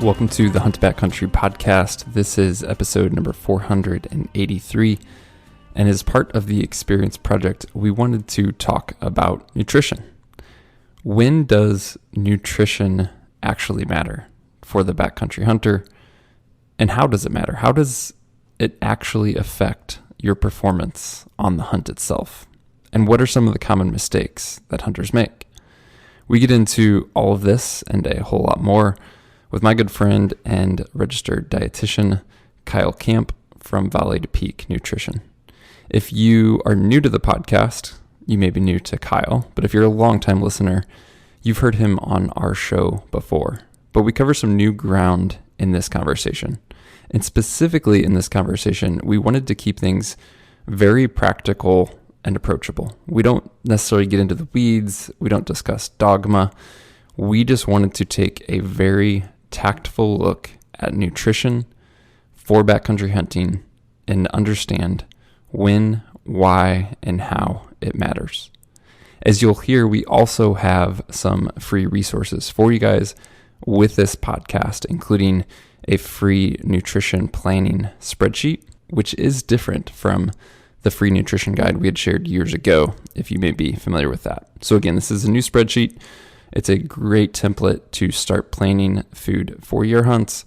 Welcome to the Hunt Backcountry podcast. This is episode number 483. And as part of the Experience Project, we wanted to talk about nutrition. When does nutrition actually matter for the backcountry hunter? And how does it matter? How does it actually affect your performance on the hunt itself? And what are some of the common mistakes that hunters make? We get into all of this and a whole lot more with my good friend and registered dietitian, Kamp from Valley to Peak Nutrition. If you are new to the podcast, you may be new to Kyle, but if you're a longtime listener, you've heard him on our show before. But we cover some new ground in this conversation. And specifically in this conversation, we wanted to keep things very practical and approachable. We don't necessarily get into the weeds. We don't discuss dogma. We just wanted to take a very tactful look at nutrition for backcountry hunting and understand when, why, and how it matters. As you'll hear, we also have some free resources for you guys with this podcast, including a free nutrition planning spreadsheet, which is different from the free nutrition guide we had shared years ago, if you may be familiar with that. So again, this is a new spreadsheet. It's a great template to start planning food for your hunts.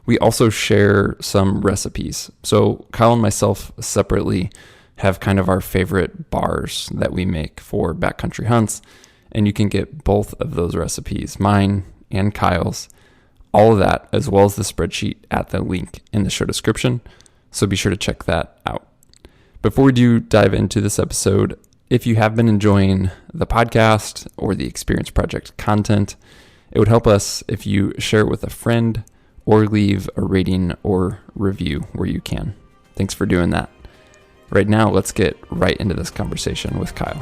We also share some recipes. So Kyle and myself separately have kind of our favorite bars that we make for backcountry hunts, and you can get both of those recipes, mine and Kyle's, all of that, as well as the spreadsheet at the link in the show description. So be sure to check that out. Before we do dive into this episode, if you have been enjoying the podcast or the Experience Project content, it would help us if you share it with a friend or leave a rating or review where you can. Thanks for doing that. Right now, let's get right into this conversation with Kyle.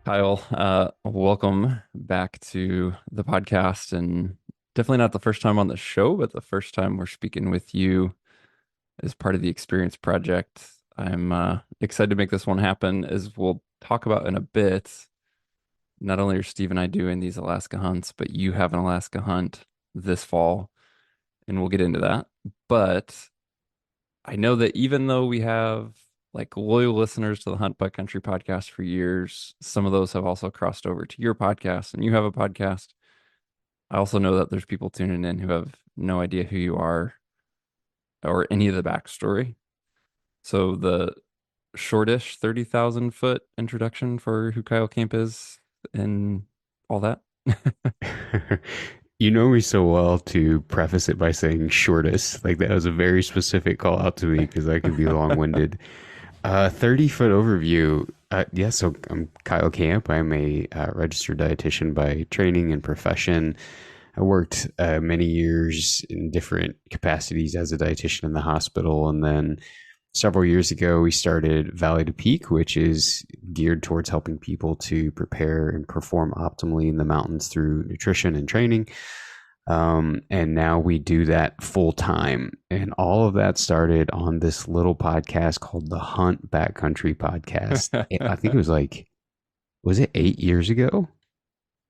Kyle, welcome back to the podcast, and definitely not the first time on the show, but the first time we're speaking with you as part of the Experience Project. I'm excited to make this one happen, as we'll talk about in a bit. Not only are Steve and I doing these Alaska hunts, but you have an Alaska hunt this fall, and we'll get into that. But I know that even though we have like loyal listeners to the Hunt Backcountry podcast for years, some of those have also crossed over to your podcast, and you have a podcast. I also know that there's people tuning in who have no idea who you are or any of the backstory. So the shortish 30,000 foot introduction for who Kyle Kamp is and all that. You know me so well to preface it by saying shortest. Like that was a very specific call out to me because I could be long-winded. 30-foot overview. So I'm Kyle Kamp. I'm a registered dietitian by training and profession. I worked many years in different capacities as a dietitian in the hospital. And then several years ago, we started Valley to Peak, which is geared towards helping people to prepare and perform optimally in the mountains through nutrition and training. And now we do that full time. And all of that started on this little podcast called the Hunt Backcountry podcast. I think it was it 8 years ago?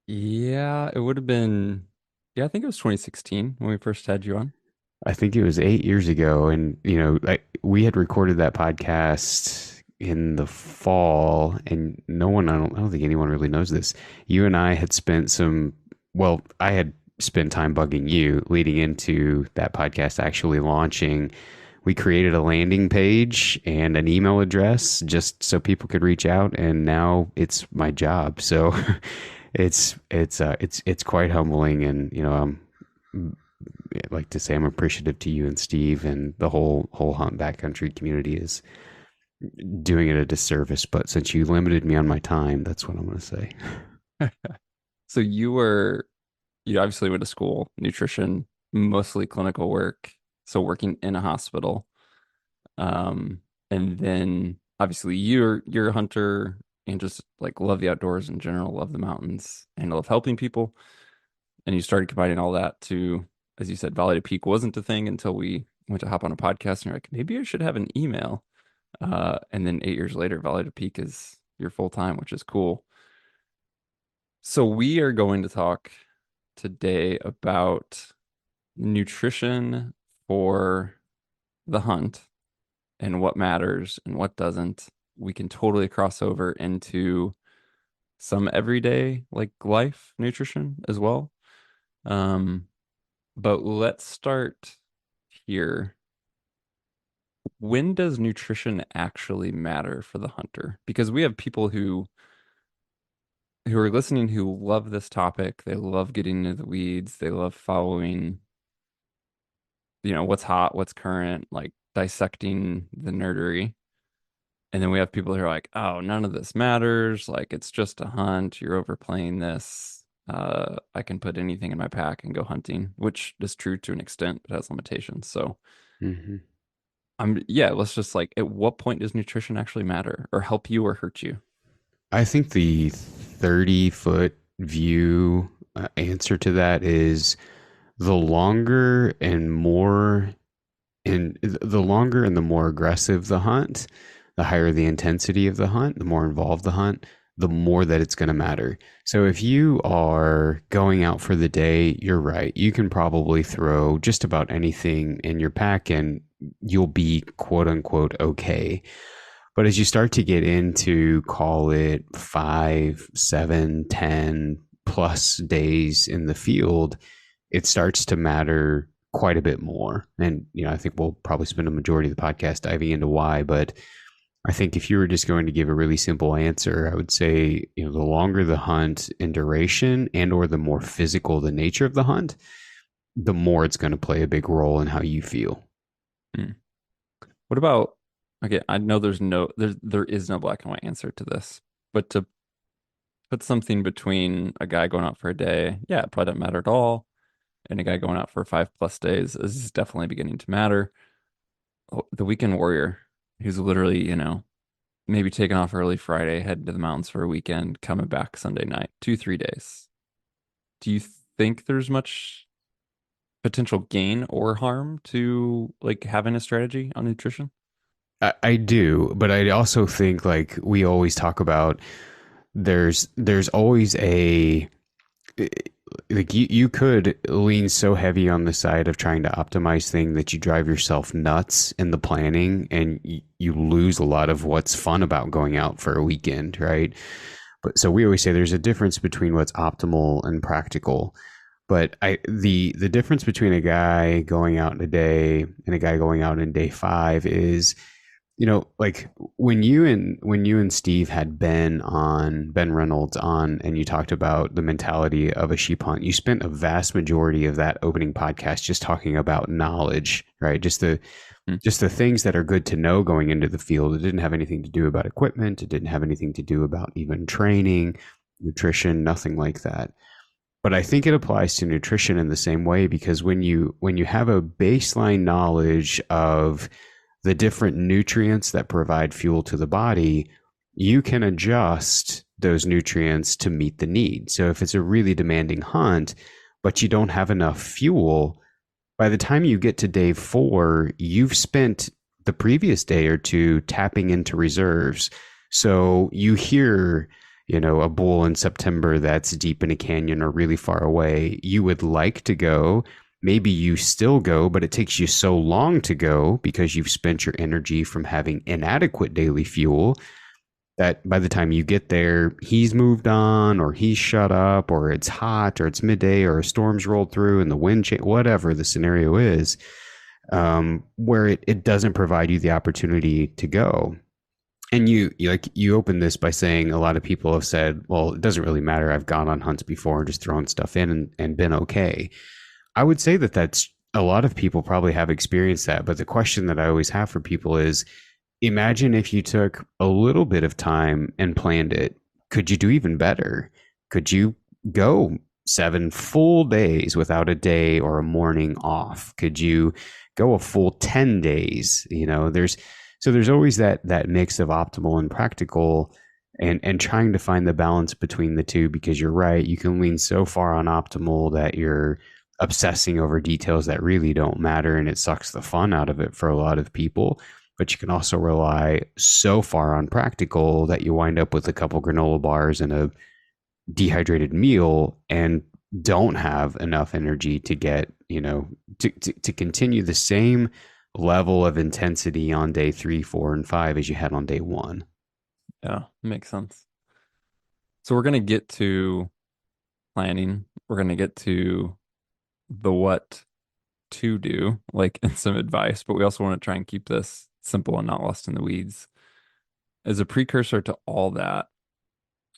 Yeah, it would have been, I think it was 2016 when we first had you on. I think it was 8 years ago. And, we had recorded that podcast in the fall, and I don't think anyone really knows this. You and I had I had spent time bugging you leading into that podcast actually launching. We created a landing page and an email address just so people could reach out, and now it's my job. So it's quite humbling, and I'd like to say I'm appreciative to you and Steve, and the whole Hunt Backcountry community is doing it a disservice. But since you limited me on my time, that's what I'm going to say. So you obviously went to school, nutrition, mostly clinical work, so working in a hospital. And then obviously you're a hunter and just like love the outdoors in general, love the mountains, and love helping people. And you started combining all that to, as you said, Valley to Peak wasn't a thing until we went to hop on a podcast, and you're like, maybe I should have an email. And then 8 years later, Valley to Peak is your full time, which is cool. So we are going to talk today about nutrition for the hunt and what matters and what doesn't. We can totally cross over into some everyday like life nutrition as well. Um, but let's start here. When does nutrition actually matter for the hunter? Because we have people who are listening who love this topic. They love getting into the weeds. They love following, what's hot, what's current, like dissecting the nerdery. And then we have people who are like, oh, none of this matters. Like, it's just a hunt. You're overplaying this. I can put anything in my pack and go hunting, which is true to an extent, but has limitations. So, Hmm. yeah, let's just like, at what point does nutrition actually matter or help you or hurt you? I think the 30-foot view answer to that is the longer and more and the longer and the more aggressive the hunt, the higher the intensity of the hunt, the more involved the hunt, the more that it's going to matter. So if you are going out for the day, you're right. You can probably throw just about anything in your pack and you'll be quote unquote okay. But as you start to get into, call it 5, 7, 10 plus days in the field, it starts to matter quite a bit more. And, I think we'll probably spend a majority of the podcast diving into why. But I think if you were just going to give a really simple answer, I would say, the longer the hunt in duration and or the more physical the nature of the hunt, the more it's going to play a big role in how you feel. Hmm. What about, okay, I know there is no black and white answer to this, but to put something between a guy going out for a day, yeah, it probably doesn't matter at all, and a guy going out for 5+ days is definitely beginning to matter. Oh, the weekend warrior, who's literally, maybe taking off early Friday, heading to the mountains for a weekend, coming back Sunday night, 2, 3 days. Do you think there's much potential gain or harm to like having a strategy on nutrition? I do, but I also think like we always talk about there's always a like you could lean so heavy on the side of trying to optimize thing that you drive yourself nuts in the planning and you lose a lot of what's fun about going out for a weekend, right? But so we always say there's a difference between what's optimal and practical. But the difference between a guy going out in a day and a guy going out in day 5 is, like when you and Steve had Ben Reynolds on, and you talked about the mentality of a sheep hunt, you spent a vast majority of that opening podcast just talking about knowledge, right? Hmm. Just the things that are good to know going into the field. It didn't have anything to do about equipment. It didn't have anything to do about even training, nutrition, nothing like that. But I think it applies to nutrition in the same way, because when you have a baseline knowledge of the different nutrients that provide fuel to the body, you can adjust those nutrients to meet the need. So if it's a really demanding hunt, but you don't have enough fuel, by the time you get to day 4, you've spent the previous day or two tapping into reserves. So you hear, a bull in September that's deep in a canyon or really far away. You would like to go. Maybe you still go, but it takes you so long to go because you've spent your energy from having inadequate daily fuel that by the time you get there, he's moved on, or he's shut up, or it's hot, or it's midday, or a storm's rolled through and the wind change, whatever the scenario is, where it doesn't provide you the opportunity to go. And you open this by saying a lot of people have said, well, it doesn't really matter. I've gone on hunts before and just thrown stuff in and been okay. I would say that that's a lot of people probably have experienced that. But the question that I always have for people is, imagine if you took a little bit of time and planned it. Could you do even better? Could you go 7 full days without a day or a morning off? Could you go a full 10 days? There's always that mix of optimal and practical, and trying to find the balance between the two, because you're right, you can lean so far on optimal that you're obsessing over details that really don't matter, and it sucks the fun out of it for a lot of people. but you can also rely so far on practical that you wind up with a couple granola bars and a dehydrated meal and don't have enough energy to get, to continue the same level of intensity on day 3, 4, and 5 as you had on day 1. Yeah, makes sense. So we're going to get to planning. We're going to get to the what to do, like and some advice, but we also want to try and keep this simple and not lost in the weeds. As a precursor to all that,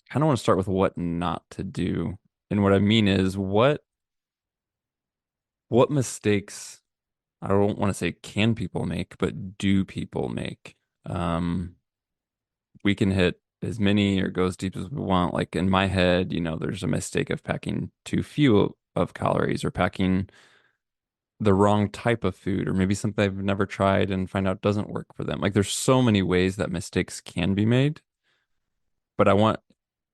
I kind of want to start with what not to do. And what I mean is what mistakes, I don't want to say can people make, but do people make? Um, we can hit as many or go as deep as we want. Like in my head, there's a mistake of packing too few of calories or packing the wrong type of food or maybe something I've never tried and find out doesn't work for them. Like there's so many ways that mistakes can be made, but I want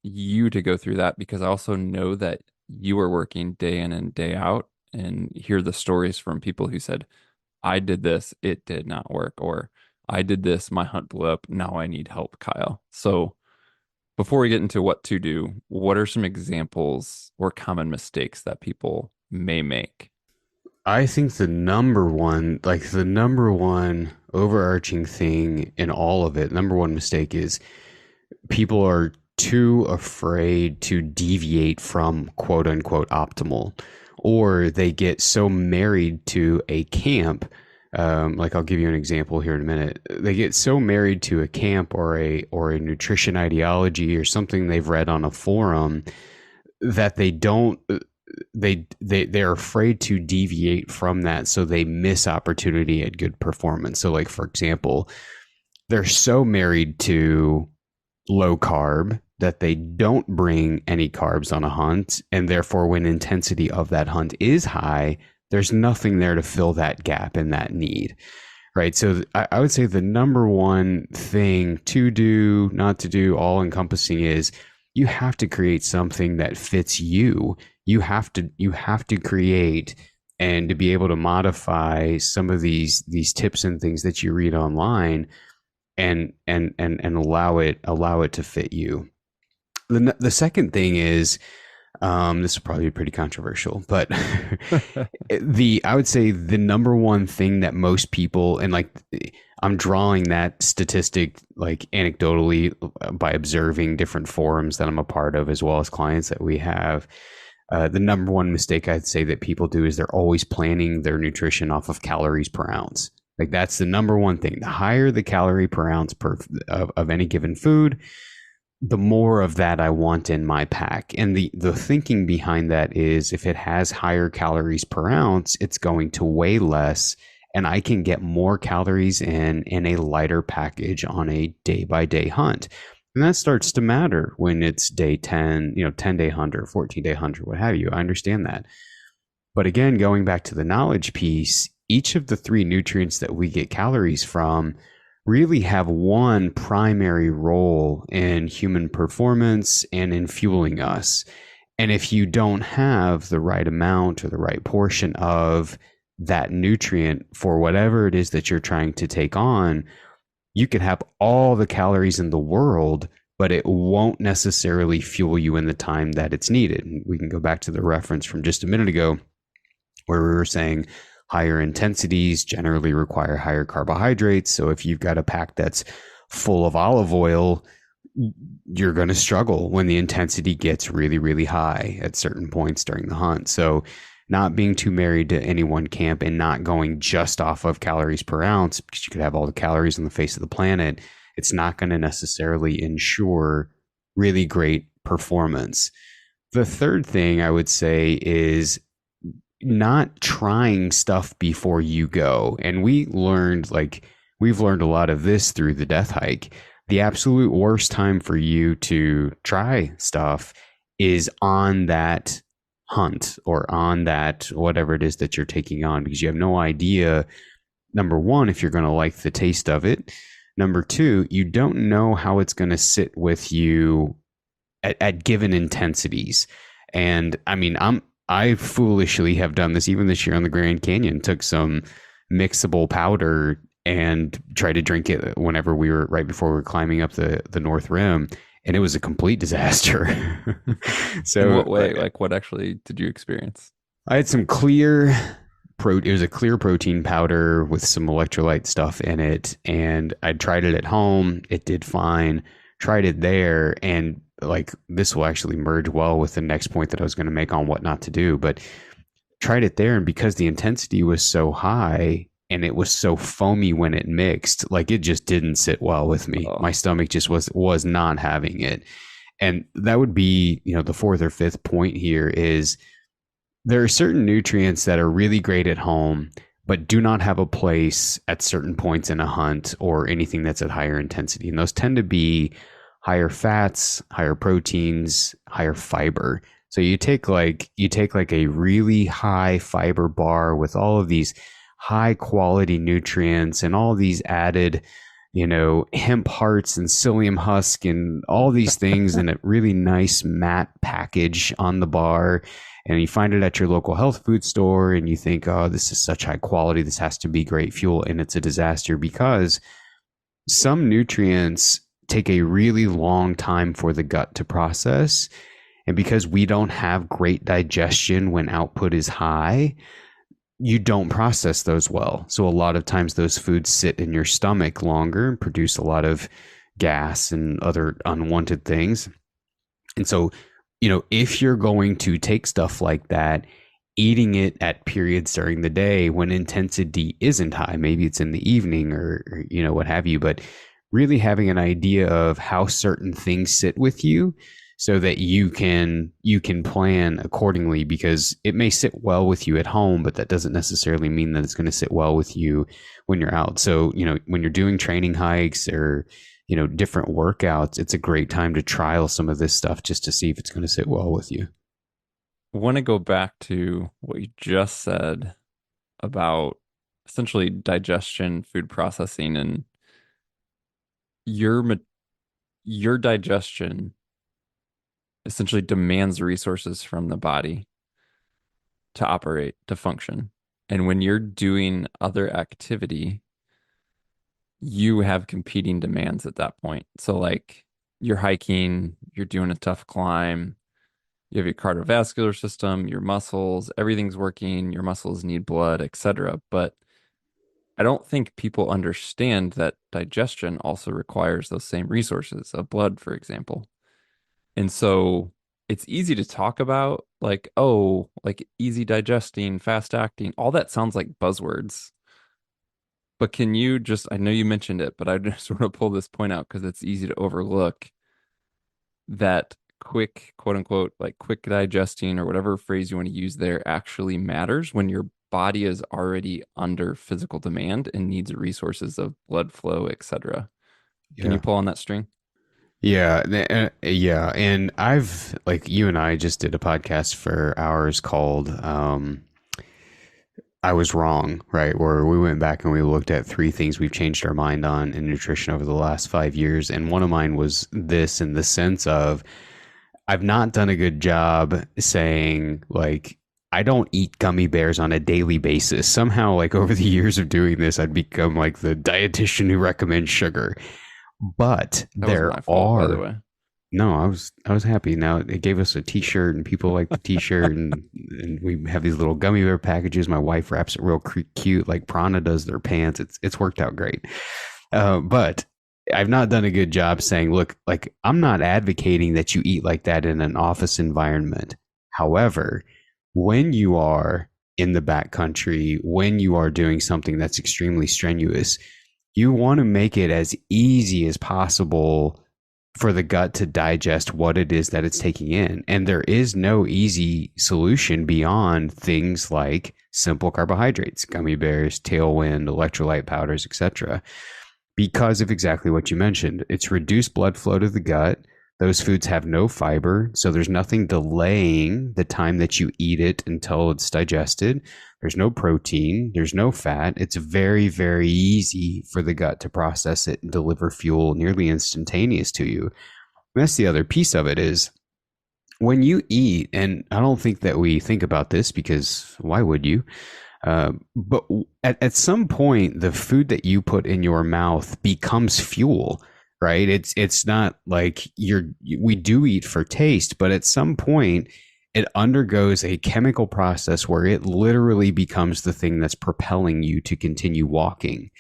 you to go through that because I also know that you are working day in and day out and hear the stories from people who said, I did this, it did not work, or I did this, my hunt blew up, now I need help, Kyle. So before we get into what to do, what are some examples or common mistakes that people may make? I think the number one overarching thing in all of it, number one mistake is people are too afraid to deviate from quote unquote optimal, or they get so married to a camp. Like I'll give you an example here in a minute. They get so married to a camp or a nutrition ideology or something they've read on a forum that they don't they're afraid to deviate from that, so they miss opportunity at good performance. So like for example, they're so married to low carb that they don't bring any carbs on a hunt, and therefore when intensity of that hunt is high, there's nothing there to fill that gap and that need, right? So I would say the number one thing to do, not to do, all encompassing is you have to create something that fits you. You have to create and to be able to modify some of these tips and things that you read online and allow it to fit you. The second thing is, this will probably be pretty controversial, but I would say the number one thing that most people, and like I'm drawing that statistic like anecdotally by observing different forums that I'm a part of as well as clients that we have. The number one mistake I'd say that people do is they're always planning their nutrition off of calories per ounce. Like that's the number one thing. The higher the calorie per ounce of any given food, the more of that I want in my pack. And the thinking behind that is if it has higher calories per ounce, it's going to weigh less and I can get more calories in a lighter package on a day by day hunt. And that starts to matter when it's day 10, 10-day hunt or 14-day hunt or what have you. I understand that. But again, going back to the knowledge piece, each of the 3 nutrients that we get calories from really have one primary role in human performance and in fueling us. And if you don't have the right amount or the right portion of that nutrient for whatever it is that you're trying to take on, you could have all the calories in the world, but it won't necessarily fuel you in the time that it's needed. And we can go back to the reference from just a minute ago where we were saying higher intensities generally require higher carbohydrates. So if you've got a pack that's full of olive oil, you're going to struggle when the intensity gets really, really high at certain points during the hunt. So not being too married to any one camp and not going just off of calories per ounce, because you could have all the calories on the face of the planet, it's not going to necessarily ensure really great performance. The third thing I would say is not trying stuff before you go. And we've learned a lot of this through the death hike. The absolute worst time for you to try stuff is on that hunt or on that whatever it is that you're taking on, because you have no idea, number one, if you're going to like the taste of it. Number two, you don't know how it's going to sit with you at given intensities. And I mean, I foolishly have done this even this year on the Grand Canyon, took some mixable powder and tried to drink it whenever we were right before we were climbing up the North Rim, and it was a complete disaster. In So what way? Like, what actually did you experience? I had some clear it was a clear protein powder with some electrolyte stuff in it, and I tried it at home. It did fine. Tried it there, and like this will actually merge well with the next point that I was going to make on what not to do. But tried it there, and because the intensity was so high and it was so foamy when it mixed, like it just didn't sit well with me. Oh, My stomach just was not having it. And that would be, the fourth or fifth point here is there are certain nutrients that are really great at home, but do not have a place at certain points in a hunt or anything that's at higher intensity. And those tend to be higher fats, higher proteins, higher fiber. So you take like a really high fiber bar with all of these high quality nutrients and all these added, hemp hearts and psyllium husk and all these things in a really nice matte package on the bar. And you find it at your local health food store and you think, oh, this is such high quality. This has to be great fuel. And it's a disaster because some nutrients take a really long time for the gut to process. And because we don't have great digestion when output is high, you don't process those well. So a lot of times those foods sit in your stomach longer and produce a lot of gas and other unwanted things. And so, if you're going to take stuff like that, eating it at periods during the day when intensity isn't high, maybe it's in the evening or what have you, but really having an idea of how certain things sit with you so that you can plan accordingly, because it may sit well with you at home, but that doesn't necessarily mean that it's going to sit well with you when you're out. So, when you're doing training hikes or different workouts, it's a great time to trial some of this stuff just to see if it's going to sit well with you. I want to go back to what you just said about essentially digestion, food processing, and your your digestion essentially demands resources from the body to operate, to function. And when you're doing other activity, you have competing demands at that point. So like you're hiking, you're doing a tough climb, you have your cardiovascular system, your muscles, everything's working, your muscles need blood, etc. But I don't think people understand that digestion also requires those same resources of blood, for example. And so it's easy to talk about like, oh, like easy digesting, fast acting, all that sounds like buzzwords. But can you just, I know you mentioned it, but I just want to pull this point out because it's easy to overlook that quick, quote unquote, like quick digesting or whatever phrase you want to use there actually matters when your body is already under physical demand and needs resources of blood flow, etc. Can you Yeah. pull on that string? Yeah, yeah, and I've like you and I just did a podcast for ours called I Was Wrong, right? Where we went back and we looked at three things we've changed our mind on in nutrition over the last 5 years. And one of mine was this, in the sense of I've not done a good job saying, like, I don't eat gummy bears on a daily basis. Somehow, like, over the years of doing this, I'd become like the dietitian who recommends sugar. But That was there my fault, by the are way. no, I was happy. Now it gave us a T-shirt, and people like the T-shirt, and we have these little gummy bear packages. My wife wraps it real cute, like Prana does their pants. It's worked out great. But I've not done a good job saying, look, like I'm not advocating that you eat like that in an office environment. However, when you are in the backcountry, when you are doing something that's extremely strenuous, you want to make it as easy as possible for the gut to digest what it is that it's taking in. And there is no easy solution beyond things like simple carbohydrates, gummy bears, tailwind, electrolyte powders, etc. Because of exactly what you mentioned. It's reduced blood flow to the gut. Those foods have no fiber, so there's nothing delaying the time that you eat it until it's digested. There's no protein, there's no fat. It's very, very easy for the gut to process it and deliver fuel nearly instantaneous to you. And that's the other piece of it is when you eat, and I don't think that we think about this because why would you? But at some point, the food that you put in your mouth becomes fuel, right? It's not like we do eat for taste, but at some point, it undergoes a chemical process where it literally becomes the thing that's propelling you to continue walking.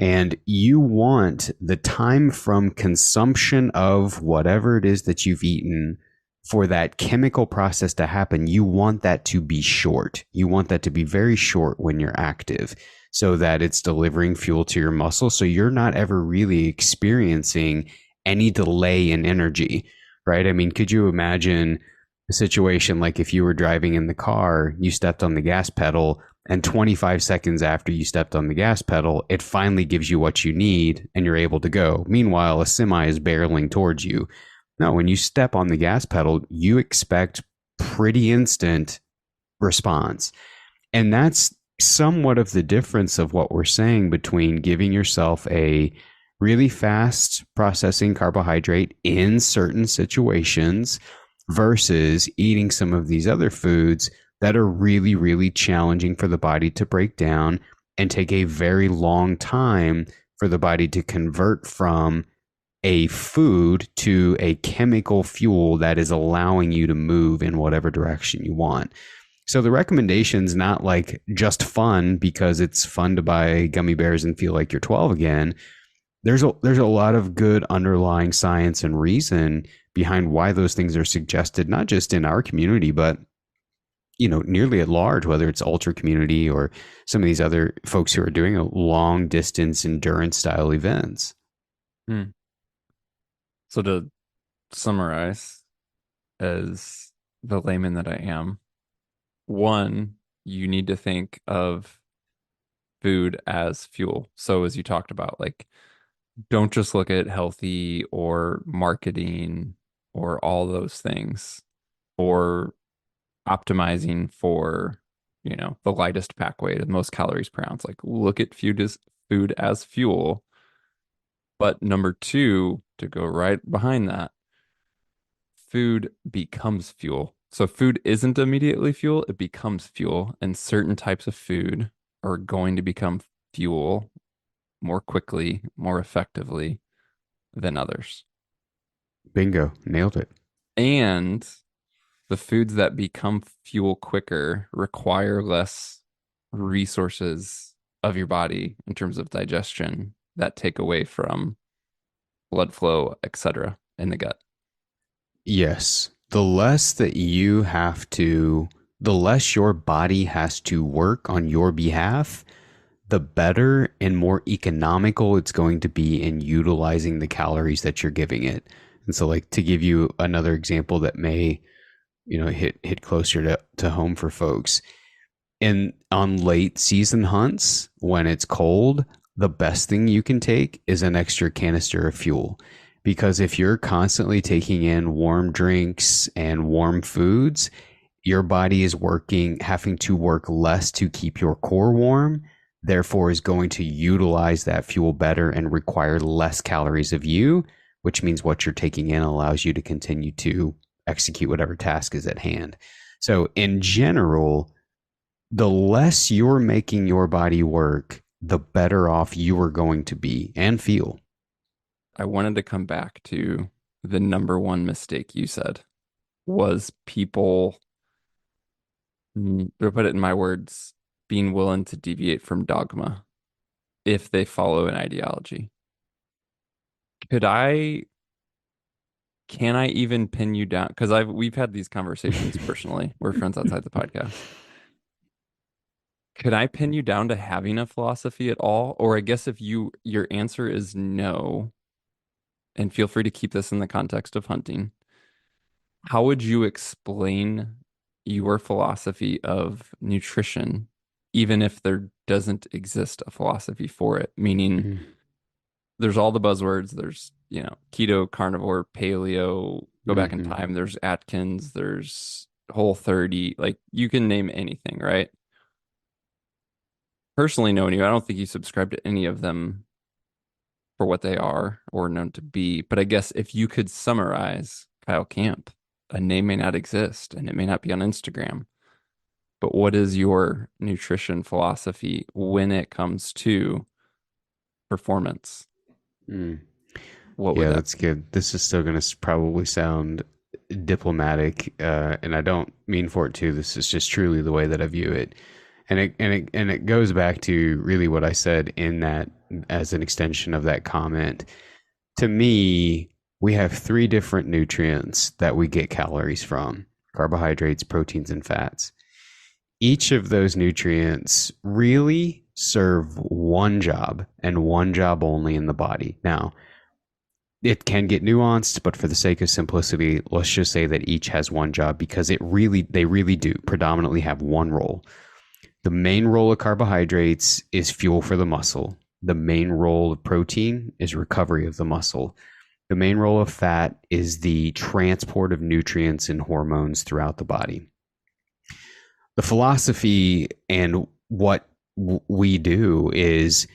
And you want the time from consumption of whatever it is that you've eaten for that chemical process to happen. You want that to be short. You want that to be very short when you're active so that it's delivering fuel to your muscle. So you're not ever really experiencing any delay in energy, right? I mean, could you imagine a situation like if you were driving in the car, you stepped on the gas pedal, and 25 seconds after you stepped on the gas pedal, it finally gives you what you need and you're able to go. Meanwhile, a semi is barreling towards you. No, when you step on the gas pedal, you expect pretty instant response. And that's somewhat of the difference of what we're saying between giving yourself a really fast processing carbohydrate in certain situations versus eating some of these other foods that are really, really challenging for the body to break down and take a very long time for the body to convert from a food to a chemical fuel that is allowing you to move in whatever direction you want. So the recommendation's not like just fun because it's fun to buy gummy bears and feel like you're 12 again. There's a lot of good underlying science and reason behind why those things are suggested, not just in our community, but nearly at large, whether it's ultra community or some of these other folks who are doing a long distance endurance style events. Hmm. So to summarize, as the layman that I am, one, you need to think of food as fuel. So as you talked about, like, don't just look at healthy or marketing or all those things or optimizing for, the lightest pack weight, the most calories per ounce. Like, look at food as fuel. But number two, to go right behind that, food becomes fuel. So food isn't immediately fuel, it becomes fuel. And certain types of food are going to become fuel more quickly, more effectively than others. Bingo, nailed it. And the foods that become fuel quicker require less resources of your body in terms of digestion that take away from blood flow, etc., in the gut. Yes. The less your body has to work on your behalf, the better and more economical it's going to be in utilizing the calories that you're giving it. And so, like, to give you another example that may, hit closer to home for folks, in on late season hunts when it's cold, the best thing you can take is an extra canister of fuel. Because if you're constantly taking in warm drinks and warm foods, your body is having to work less to keep your core warm, therefore is going to utilize that fuel better and require less calories of you, which means what you're taking in allows you to continue to execute whatever task is at hand. So in general, the less you're making your body work, the better off you are going to be and feel. I wanted to come back to the number one mistake you said was people, to put it in my words, being willing to deviate from dogma if they follow an ideology. Could I, can I even pin you down? Because we've had these conversations personally. We're friends outside the podcast. Could I pin you down to having a philosophy at all? Or I guess if your answer is no, and feel free to keep this in the context of hunting, how would you explain your philosophy of nutrition, even if there doesn't exist a philosophy for it? Meaning, Mm-hmm. there's all the buzzwords. There's, keto, carnivore, paleo, go back in Mm-hmm. time. There's Atkins, there's Whole30. Like, you can name anything, right? Personally knowing you, I don't think you subscribe to any of them for what they are or known to be. But I guess if you could summarize Kyle Camp, a name may not exist and it may not be on Instagram. But what is your nutrition philosophy when it comes to performance? Mm. What would Yeah, that that's good. This is still going to probably sound diplomatic, and I don't mean for it to. This is just truly the way that I view it, and it goes back to really what I said in that as an extension of that comment. To me, we have three different nutrients that we get calories from: carbohydrates, proteins, and fats. Each of those nutrients really serve one job and one job only in the body. Now, it can get nuanced, but for the sake of simplicity, let's just say that each has one job because they really do predominantly have one role. The main role of carbohydrates is fuel for the muscle. The main role of protein is recovery of the muscle. The main role of fat is the transport of nutrients and hormones throughout the body. The philosophy and what we do is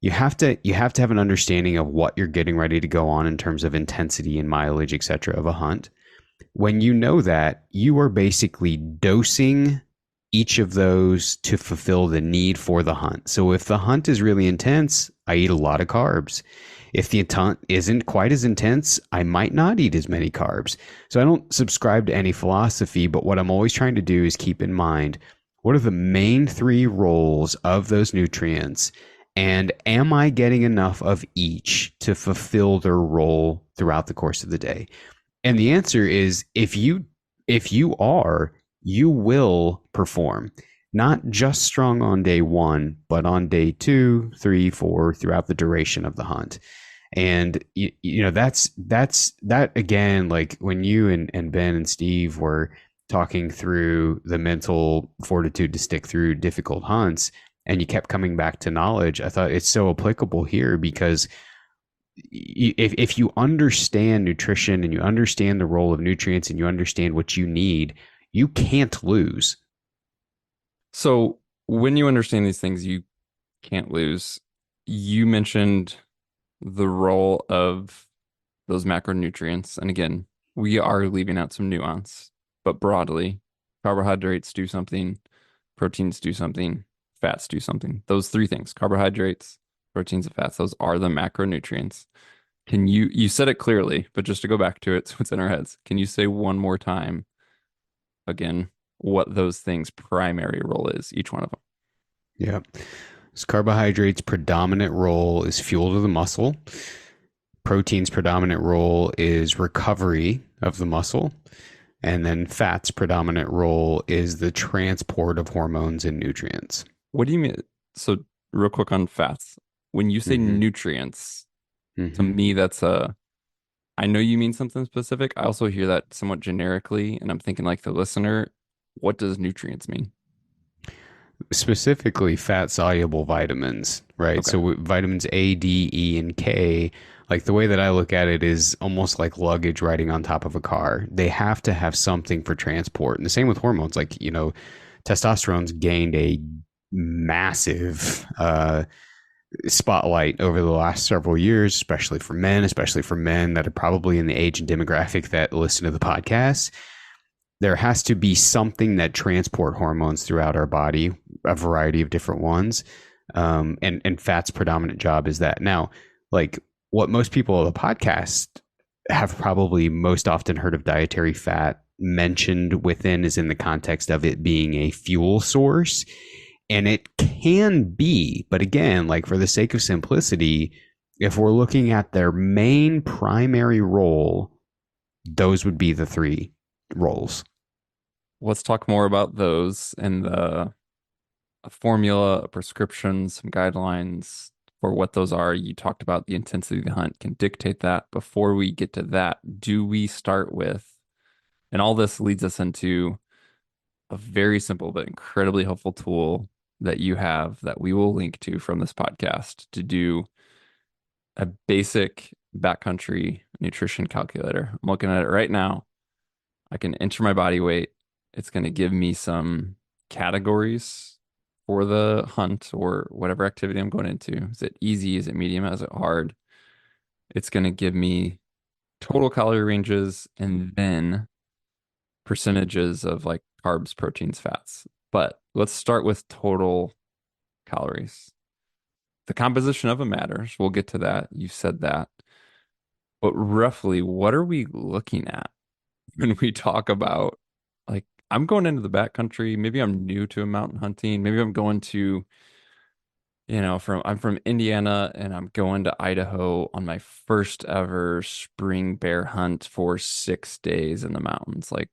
you have to have an understanding of what you're getting ready to go on in terms of intensity and mileage, etc., of a hunt. When you know that, you are basically dosing each of those to fulfill the need for the hunt. So if the hunt is really intense, I eat a lot of carbs. If the hunt isn't quite as intense, I might not eat as many carbs. So I don't subscribe to any philosophy, but what I'm always trying to do is keep in mind what are the main three roles of those nutrients, and am I getting enough of each to fulfill their role throughout the course of the day? And the answer is if you are, you will perform. Not just strong on day one, but on day two, three, four, throughout the duration of the hunt. And that's that again, like when you and Ben and Steve were talking through the mental fortitude to stick through difficult hunts, and you kept coming back to knowledge. I thought it's so applicable here because if you understand nutrition and you understand the role of nutrients and you understand what you need, you can't lose. So when you understand these things, you can't lose. You mentioned the role of those macronutrients. And again, we are leaving out some nuance, but broadly, carbohydrates do something, proteins do something, fats do something. Those three things, carbohydrates, proteins, and fats, those are the macronutrients. You said it clearly, but just to go back to it so it's in our heads, can you say one more time again what those things' primary role is, each one of them? Yeah. So carbohydrates predominant role is fuel to the muscle. Protein's predominant role is recovery of the muscle. And then fat's predominant role is the transport of hormones and nutrients. What do you mean? So, real quick on fats. When you say Mm-hmm. nutrients, to Mm-hmm. me, I know you mean something specific. I also hear that somewhat generically, and I'm thinking like the listener, what does nutrients mean? Specifically fat soluble vitamins, right? Okay. So vitamins A, D, E, and K, like the way that I look at it is almost like luggage riding on top of a car. They have to have something for transport. And the same with hormones. Like, testosterone's gained a massive spotlight over the last several years, especially for men that are probably in the age and demographic that listen to the podcast. There has to be something that transport hormones throughout our body, a variety of different ones. And fat's predominant job is that. Now, like what most people on the podcast have probably most often heard of dietary fat mentioned within is in the context of it being a fuel source. And it can be, but again, like for the sake of simplicity, if we're looking at their main primary role, those would be the three roles. Let's talk more about those and a formula, a prescription, some guidelines for what those are. You talked about the intensity of the hunt can dictate that. Before we get to that, do we start with, and all this leads us into a very simple but incredibly helpful tool that you have that we will link to from this podcast to do a basic backcountry nutrition calculator. I'm looking at it right now. I can enter my body weight. It's going to give me some categories for the hunt or whatever activity I'm going into. Is it easy? Is it medium? Is it hard? It's going to give me total calorie ranges and then percentages of like carbs, proteins, fats. But let's start with total calories. The composition of it matters. We'll get to that. You said that. But roughly, what are we looking at when we talk about like I'm going into the backcountry? Maybe I'm new to mountain hunting. Maybe I'm going to, I'm from Indiana and I'm going to Idaho on my first ever spring bear hunt for 6 days in the mountains. Like,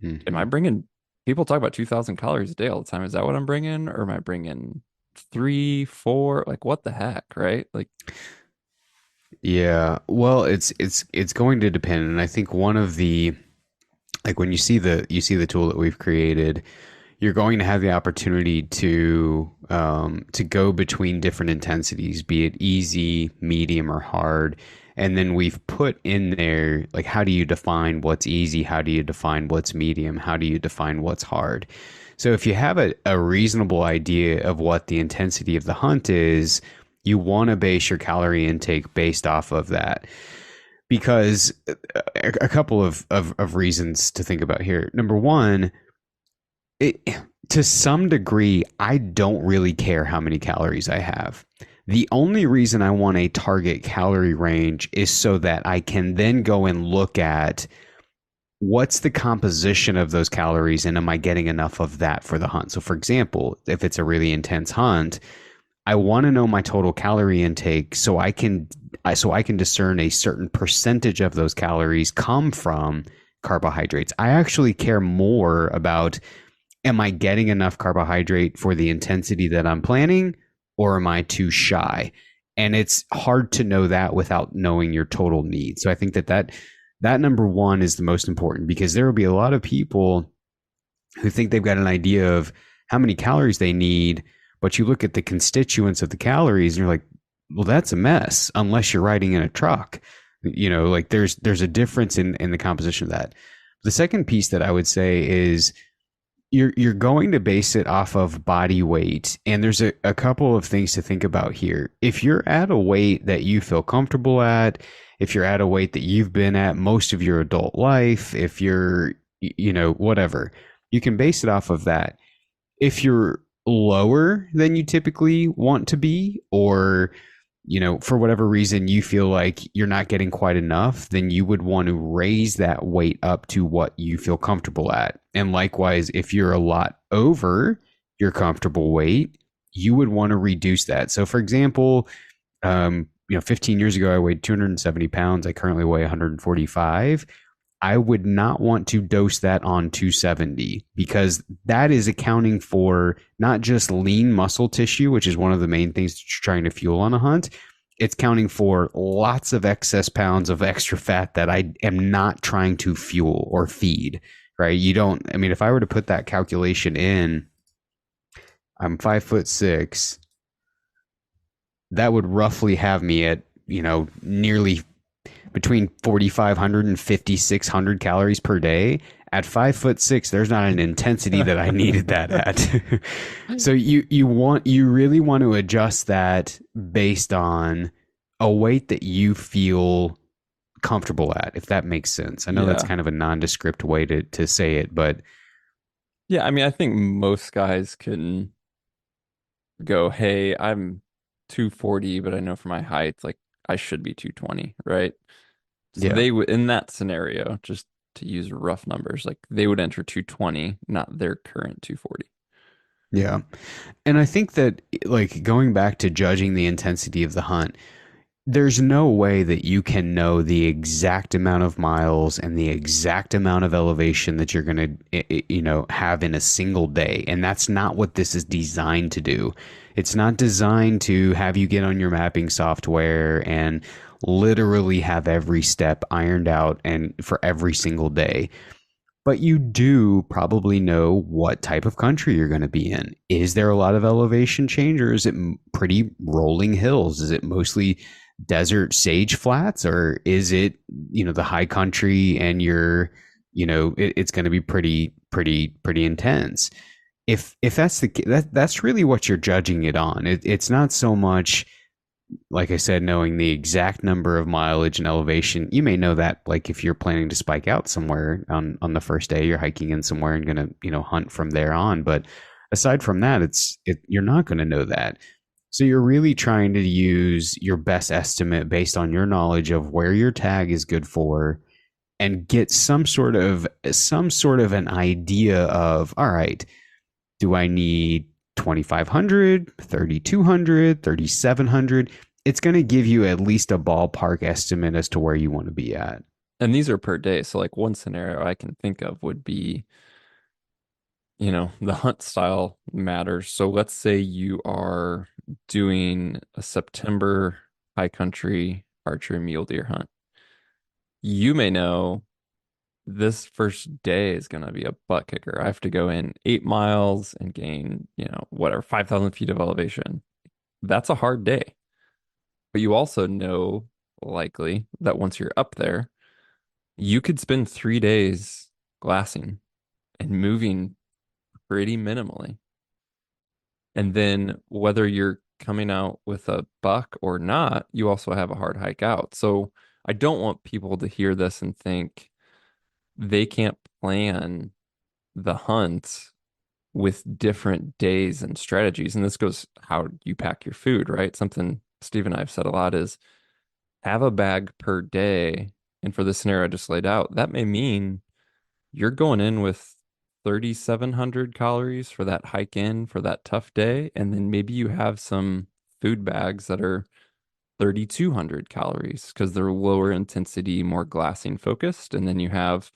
am I Hmm. bringing, people talk about 2,000 calories a day all the time. Is that what I'm bringing? Or am I bringing three, four? Like, what the heck, right? Like, Yeah. Well, it's going to depend, and I think one of the like when you see the tool that we've created, you're going to have the opportunity to go between different intensities, be it easy, medium, or hard. And then we've put in there like how do you define what's easy? How do you define what's medium? How do you define what's hard? So if you have a reasonable idea of what the intensity of the hunt is, you want to base your calorie intake based off of that because a couple of reasons to think about here. Number one, it, to some degree, I don't really care how many calories I have. The only reason I want a target calorie range is so that I can then go and look at what's the composition of those calories and am I getting enough of that for the hunt. So, for example, if it's a really intense hunt, I want to know my total calorie intake so I can discern a certain percentage of those calories come from carbohydrates. I actually care more about am I getting enough carbohydrate for the intensity that I'm planning or am I too shy? And it's hard to know that without knowing your total need. So I think that number one is the most important because there will be a lot of people who think they've got an idea of how many calories they need, but you look at the constituents of the calories and you're like, well, that's a mess unless you're riding in a truck. Like there's a difference in the composition of that. The second piece that I would say is you're going to base it off of body weight, and there's a couple of things to think about here. If you're at a weight that you feel comfortable at, if you're at a weight that you've been at most of your adult life, if you're whatever, you can base it off of that. If you're lower than you typically want to be, or for whatever reason you feel like you're not getting quite enough, then you would want to raise that weight up to what you feel comfortable at. And likewise, if you're a lot over your comfortable weight, you would want to reduce that. So for example, 15 years ago, I weighed 270 pounds. I currently weigh 145. I would not want to dose that on 270 because that is accounting for not just lean muscle tissue, which is one of the main things that you're trying to fuel on a hunt. It's counting for lots of excess pounds of extra fat that I am not trying to fuel or feed, right? If I were to put that calculation in, I'm 5'6". That would roughly have me at, nearly between 4,500 and 5,600 calories per day. At 5'6", there's not an intensity that I needed that at. So you really want to adjust that based on a weight that you feel comfortable at, if that makes sense. I know that's yeah. kind of a nondescript way to say it, but Yeah, I mean, I think most guys can go, hey, I'm 240, but I know for my height, like I should be 220, right? So yeah. they would, in that scenario, just to use rough numbers, like they would enter 220, not their current 240. Yeah. And I think that like going back to judging the intensity of the hunt, there's no way that you can know the exact amount of miles and the exact amount of elevation that you're going to have in a single day, and that's not what this is designed to do. It's not designed to have you get on your mapping software and literally have every step ironed out and for every single day. But you do probably know what type of country you're going to be in. Is there a lot of elevation change, or is it pretty rolling hills? Is it mostly desert sage flats, or is it the high country and it's going to be pretty intense? If that's that's really what you're judging it on. It's not so much like I said, knowing the exact number of mileage and elevation, you may know that, like if you're planning to spike out somewhere on the first day, you're hiking in somewhere and gonna, hunt from there on. But aside from that, you're not gonna know that. So you're really trying to use your best estimate based on your knowledge of where your tag is good for, and get some sort of an idea of, all right, do I need 2,500, 3,200, 3,700? It's going to give you at least a ballpark estimate as to where you want to be at. And these are per day. So like one scenario I can think of would be, the hunt style matters. So let's say you are doing a September high country archery mule deer hunt. You may know this first day is going to be a butt kicker. I have to go in 8 miles and gain, whatever, 5,000 feet of elevation. That's a hard day. But you also know likely that once you're up there, you could spend 3 days glassing and moving pretty minimally. And then whether you're coming out with a buck or not, you also have a hard hike out. So I don't want people to hear this and think they can't plan the hunt with different days and strategies. And this goes how you pack your food, right? Something Steve and I have said a lot is have a bag per day. And for the scenario I just laid out, that may mean you're going in with 3,700 calories for that hike in for that tough day. And then maybe you have some food bags that are 3,200 calories because they're lower intensity, more glassing focused. And then you have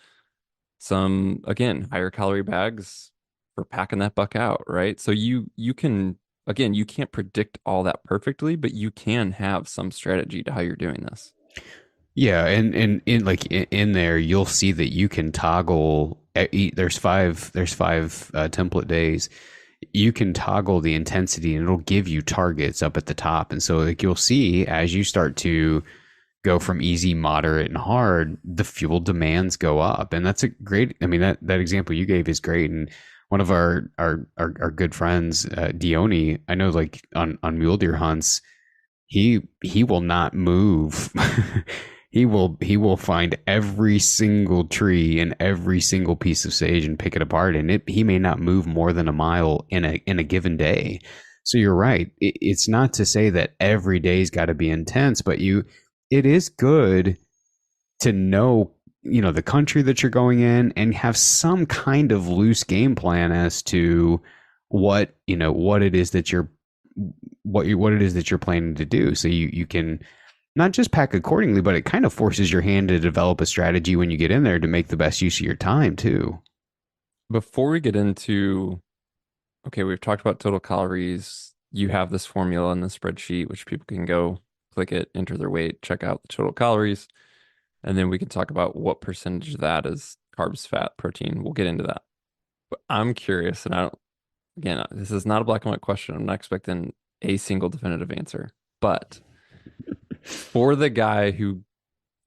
some, again, higher calorie bags for packing that buck out, right? So you can, again, you can't predict all that perfectly, but you can have some strategy to how you're doing this. Yeah, and in there, you'll see that you can toggle. There's five template days. You can toggle the intensity, and it'll give you targets up at the top. And so, like, you'll see as you start to go from easy, moderate, and hard, the fuel demands go up, and that's a great. I mean, that example you gave is great. And one of our good friends, Dione, I know, like on mule deer hunts, he will not move. He will find every single tree and every single piece of sage and pick it apart, and he may not move more than a mile in a given day. So you're right. It's not to say that every day's got to be intense, but it is good to know, the country that you're going in and have some kind of loose game plan as to what it is that you're planning to do, so you can not just pack accordingly, but it kind of forces your hand to develop a strategy when you get in there to make the best use of your time too. Before we get into, okay, we've talked about total calories. You have this formula in the spreadsheet, which people can go click it, enter their weight, check out the total calories, and then we can talk about what percentage of that is carbs, fat, protein. We'll get into that. But I'm curious, and I don't, again, this is not a black and white question. I'm not expecting a single definitive answer, but for the guy who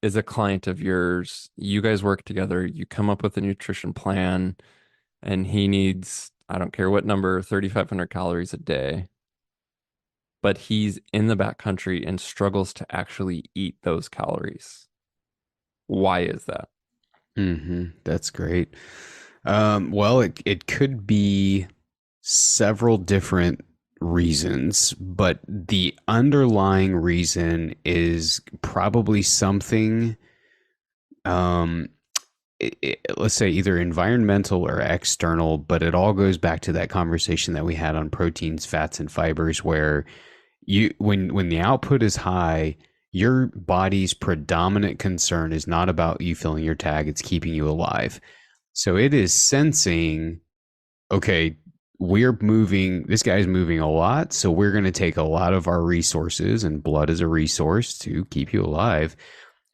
is a client of yours, you guys work together, you come up with a nutrition plan, and he needs, I don't care what number, 3,500 calories a day, but he's in the backcountry and struggles to actually eat those calories. Why is that? That's great. Well, it could be several different reasons, but the underlying reason is probably something, um, let's say either environmental or external, but it all goes back to that conversation that we had on proteins, fats, and fibers, where when the output is high, your body's predominant concern is not about you filling your tag, it's keeping you alive. So it is sensing, okay, this guy's moving a lot, so we're going to take a lot of our resources, and blood is a resource to keep you alive,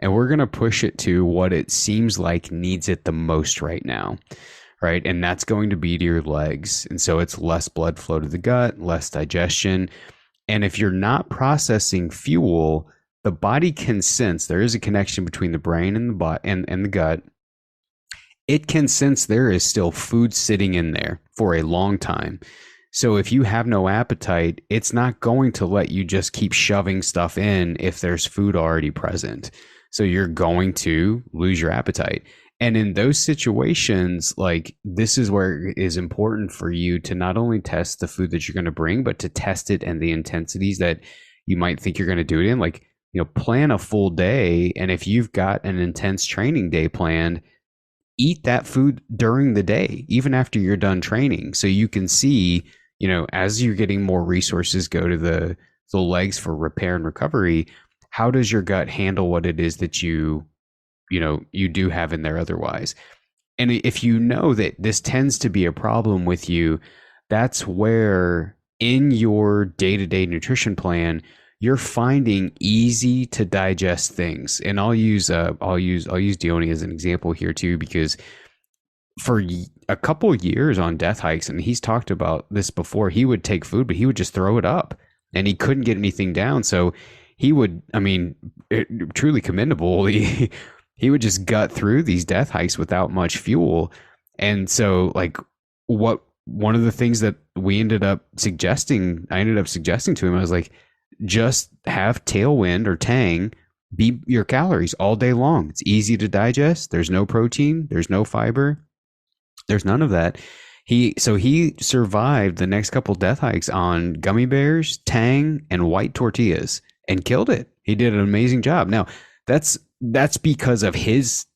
and we're going to push it to what it seems like needs it the most right now, right? And that's going to be to your legs. And so it's less blood flow to the gut, less digestion. And if you're not processing fuel, the body can sense there is a connection between the brain and the gut. It can sense there is still food sitting in there for a long time. So if you have no appetite, it's not going to let you just keep shoving stuff in if there's food already present. So you're going to lose your appetite. And in those situations, like this is where it is important for you to not only test the food that you're going to bring, but to test it and the intensities that you might think you're going to do it in. Like, plan a full day. And if you've got an intense training day planned, eat that food during the day, even after you're done training. So you can see, as you're getting more resources go to the legs for repair and recovery, how does your gut handle what it is that you do have in there otherwise? And if you know that this tends to be a problem with you, that's where in your day-to-day nutrition plan, you're finding easy to digest things. And I'll use Dione as an example here too, because for a couple of years on death hikes, and he's talked about this before, he would take food, but he would just throw it up and he couldn't get anything down. So he would, truly commendable. He would just gut through these death hikes without much fuel. And so like one of the things that I ended up suggesting to him, I was like, just have Tailwind or Tang be your calories all day long. It's easy to digest. There's no protein. There's no fiber. There's none of that. He survived the next couple death hikes on gummy bears, Tang, and white tortillas and killed it. He did an amazing job. Now, that's because of his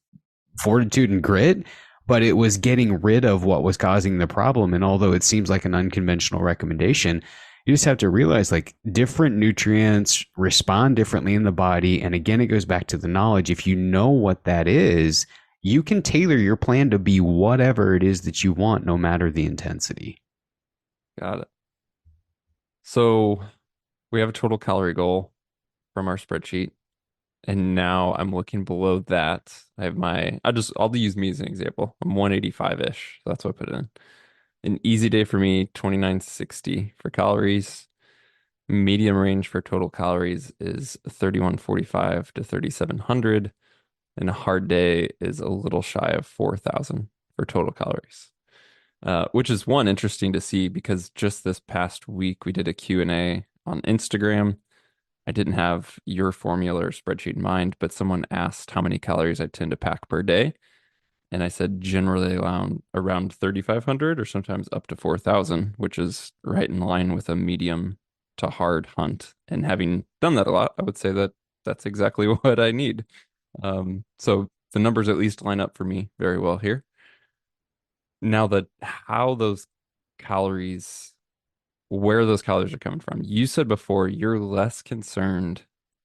fortitude and grit, but it was getting rid of what was causing the problem. And although it seems like an unconventional recommendation, you just have to realize like different nutrients respond differently in the body. And again, it goes back to the knowledge. If you know what that is, you can tailor your plan to be whatever it is that you want, no matter the intensity. Got it. So we have a total calorie goal from our spreadsheet. And now I'm looking below that. I have I'll use me as an example. I'm 185-ish. That's what I put in. An easy day for me, 2960 for calories. Medium range for total calories is 3145 to 3700. And a hard day is a little shy of 4000 for total calories. Which is one interesting to see because just this past week we did a Q&A on Instagram. I didn't have your formula or spreadsheet in mind, but someone asked how many calories I tend to pack per day. And I said generally around 3,500 or sometimes up to 4,000, which is right in line with a medium to hard hunt. And having done that a lot, I would say that that's exactly what I need. So the numbers at least line up for me very well here. Now how those calories, where those calories are coming from. You said before you're less concerned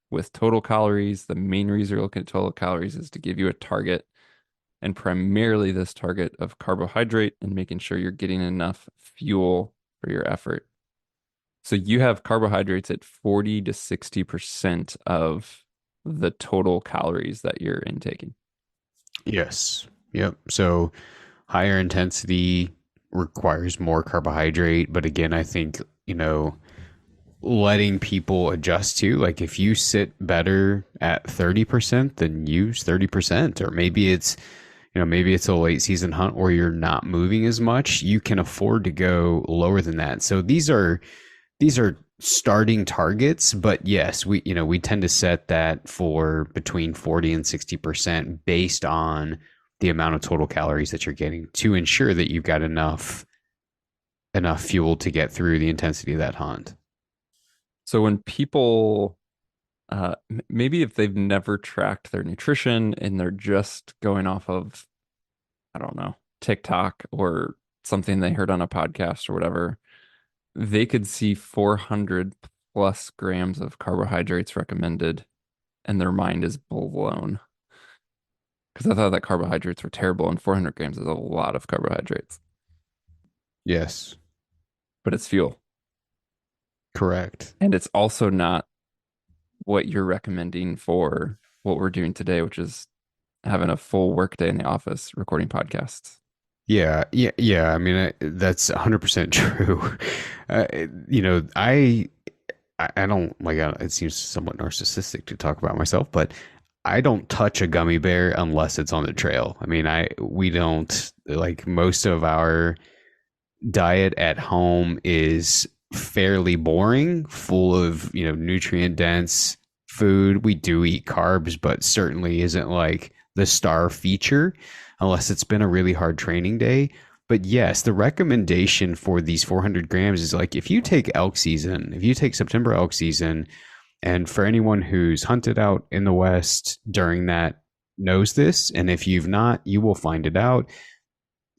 with total calories. The main reason you're looking at total calories is to give you a target, and primarily this target of carbohydrate and making sure you're getting enough fuel for your effort. So you have carbohydrates at 40 to 60% of the total calories that you're intaking. Yes. Yep. So higher intensity requires more carbohydrate, but again, I think, letting people adjust to, like, if you sit better at 30%, then use 30%, or maybe it's a late season hunt where you're not moving as much, you can afford to go lower than that. So these are starting targets, but yes, we tend to set that for between 40 and 60% based on the amount of total calories that you're getting to ensure that you've got enough fuel to get through the intensity of that hunt. So when people, maybe if they've never tracked their nutrition and they're just going off of, I don't know, TikTok or something they heard on a podcast or whatever, they could see 400 plus grams of carbohydrates recommended and their mind is blown. Because I thought that carbohydrates were terrible and 400 grams is a lot of carbohydrates. Yes. But it's fuel. Correct. And it's also not what you're recommending for what we're doing today, which is having a full work day in the office recording podcasts. Yeah. I mean, that's 100% true. I don't, like, it seems somewhat narcissistic to talk about myself, but I don't touch a gummy bear unless it's on the trail. I mean, we don't, like, most of our diet at home is fairly boring, full of, nutrient dense food. We do eat carbs, but certainly isn't like the star feature unless it's been a really hard training day. But yes, the recommendation for these 400 grams is like if you take elk season, if you take September elk season, and for anyone who's hunted out in the West during that knows this, and if you've not, you will find it out.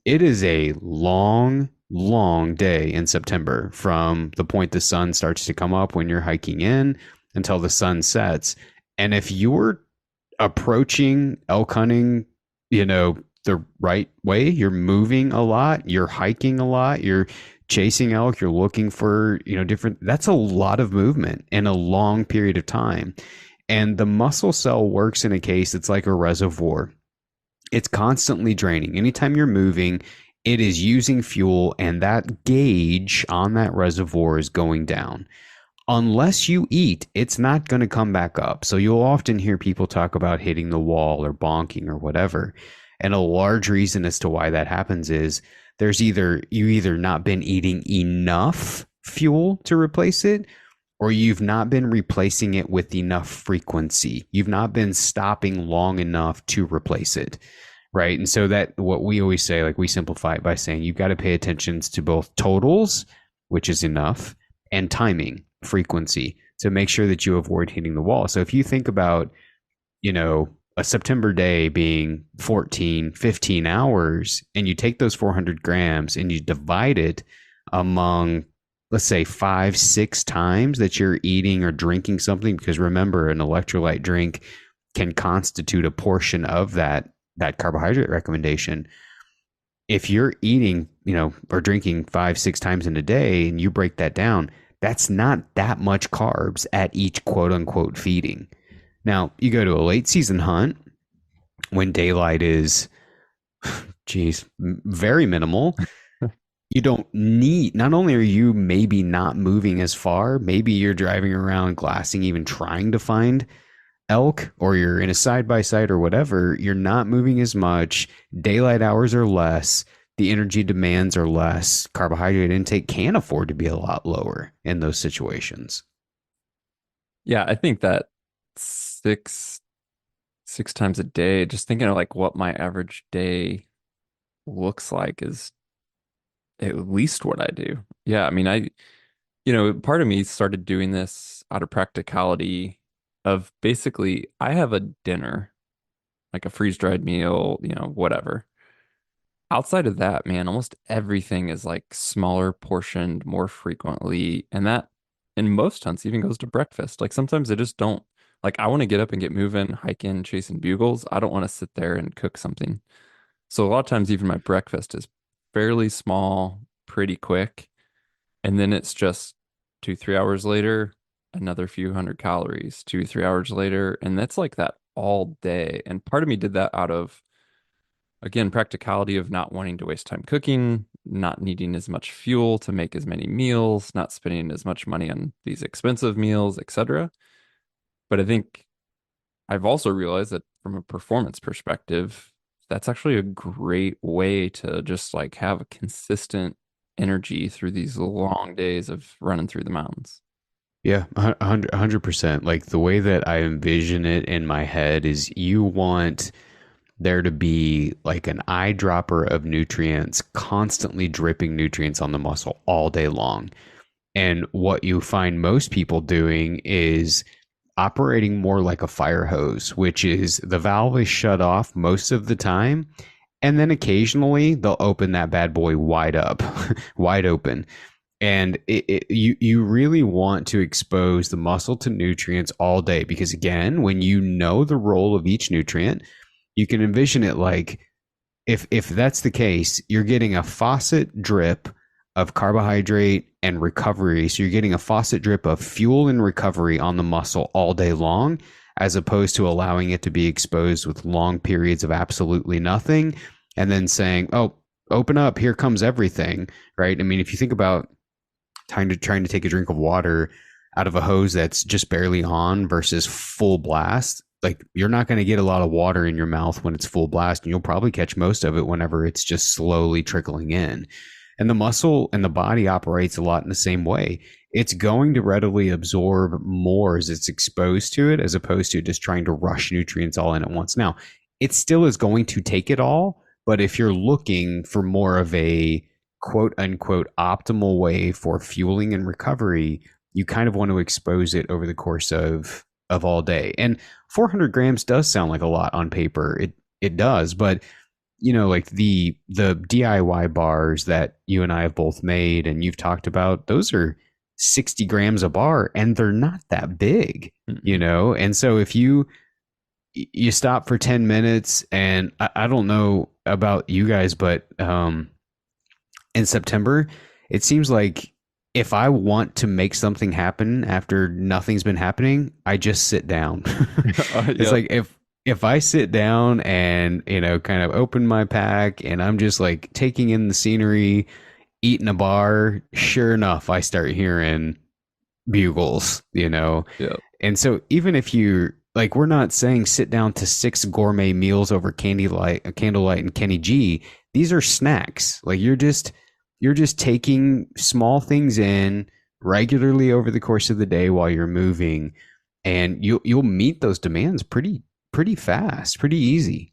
It is a long, long day in September from the point the sun starts to come up when you're hiking in until the sun sets. And if you're approaching elk hunting, the right way, you're moving a lot, you're hiking a lot, you're chasing elk, you're looking for, different, that's a lot of movement in a long period of time. And the muscle cell works in a case, it's like a reservoir. It's constantly draining. Anytime you're moving, it is using fuel, and that gauge on that reservoir is going down. Unless you eat, it's not going to come back up. So you'll often hear people talk about hitting the wall or bonking or whatever. And a large reason as to why that happens is you either not been eating enough fuel to replace it, or you've not been replacing it with enough frequency. You've not been stopping long enough to replace it. Right. And so that what we always say, like we simplify it by saying you've got to pay attention to both totals, which is enough, and timing, frequency, to make sure that you avoid hitting the wall. So if you think about, a September day being 14, 15 hours, and you take those 400 grams and you divide it among, let's say 5, 6 times that you're eating or drinking something, because remember, an electrolyte drink can constitute a portion of that carbohydrate recommendation. If you're eating, or drinking 5, 6 times in a day, and you break that down, that's not that much carbs at each quote unquote feeding. Now, you go to a late season hunt when daylight is, very minimal. You don't need, not only are you maybe not moving as far, maybe you're driving around glassing, even trying to find elk, or you're in a side by side or whatever, you're not moving as much. Daylight hours are less. The energy demands are less. Carbohydrate intake can afford to be a lot lower in those situations. Yeah, I think that six times a day, just thinking of like what my average day looks like is at least what I do. Yeah, I mean, part of me started doing this out of practicality of basically I have a dinner, like a freeze-dried meal, whatever. Outside of that, man, almost everything is like smaller portioned more frequently. And that in most hunts even goes to breakfast. Like sometimes I just don't like I want to get up and get moving, hiking, chasing bugles. I don't want to sit there and cook something. So a lot of times even my breakfast is fairly small, pretty quick. And then it's just 2, 3 hours later, another few hundred calories, 2, 3 hours later. And that's like that all day. And part of me did that out of, again, practicality of not wanting to waste time cooking, not needing as much fuel to make as many meals, not spending as much money on these expensive meals, etc. But I think I've also realized that from a performance perspective, that's actually a great way to just like have a consistent energy through these long days of running through the mountains. Yeah, 100%. Like the way that I envision it in my head is you want there to be like an eyedropper of nutrients constantly dripping nutrients on the muscle all day long. And what you find most people doing is operating more like a fire hose, which is the valve is shut off most of the time. And then occasionally they'll open that bad boy wide up, wide open. And you really want to expose the muscle to nutrients all day, because again, when you know the role of each nutrient, you can envision it like if that's the case, you're getting a faucet drip of carbohydrate and recovery. So you're getting a faucet drip of fuel and recovery on the muscle all day long, as opposed to allowing it to be exposed with long periods of absolutely nothing and then saying, oh, open up, here comes everything, right? I mean, if you think about trying to take a drink of water out of a hose that's just barely on versus full blast, like you're not going to get a lot of water in your mouth when it's full blast, and you'll probably catch most of it whenever it's just slowly trickling in. And the muscle and the body operates a lot in the same way. It's going to readily absorb more as it's exposed to it, as opposed to just trying to rush nutrients all in at once. Now, it still is going to take it all, but if you're looking for more of a quote unquote optimal way for fueling and recovery, you kind of want to expose it over the course of all day. And 400 grams does sound like a lot on paper. It does, but like the DIY bars that you and I have both made and you've talked about, those are 60 grams a bar and they're not that big, And so if you stop for 10 minutes, and I don't know about you guys, but in September, it seems like if I want to make something happen after nothing's been happening, I just sit down. It's like if I sit down and, kind of open my pack and I'm just like taking in the scenery, eating a bar, sure enough, I start hearing bugles, Yeah. And so even if you like, we're not saying sit down to 6 gourmet meals over candlelight and Kenny G. These are snacks. Like you're just taking small things in regularly over the course of the day while you're moving, and you'll meet those demands pretty fast, pretty easy.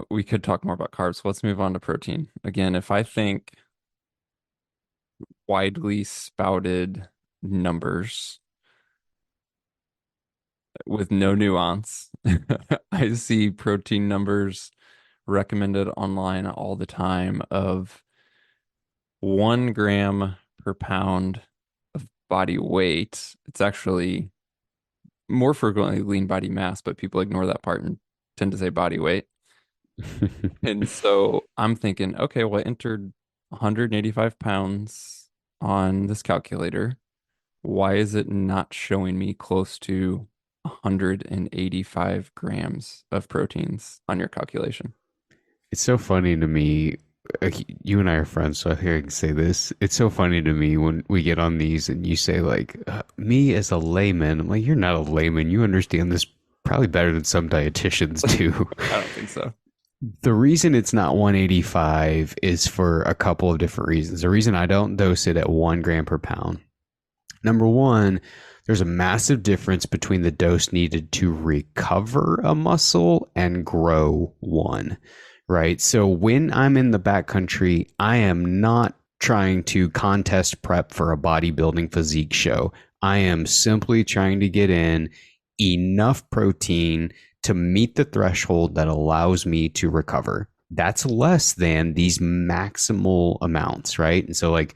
We could talk more about carbs. Let's move on to protein. Again, if I think widely spouted numbers with no nuance, I see protein numbers recommended online all the time of 1 gram per pound of body weight. It's actually more frequently lean body mass, but people ignore that part and tend to say body weight. And so I'm thinking, okay, well, I entered 185 pounds on this calculator. Why is it not showing me close to 185 grams of proteins on your calculation? It's so funny to me. You and I are friends, so I think I can say this. It's so funny to me when we get on these and you say, like, me as a layman. I'm like, you're not a layman. You understand this probably better than some dietitians do. I don't think so. The reason it's not 185 is for a couple of different reasons. The reason I don't dose it at 1 gram per pound. Number one, there's a massive difference between the dose needed to recover a muscle and grow one, right? So when I'm in the backcountry, I am not trying to contest prep for a bodybuilding physique show. I am simply trying to get in enough protein to meet the threshold that allows me to recover. That's less than these maximal amounts, right? And so like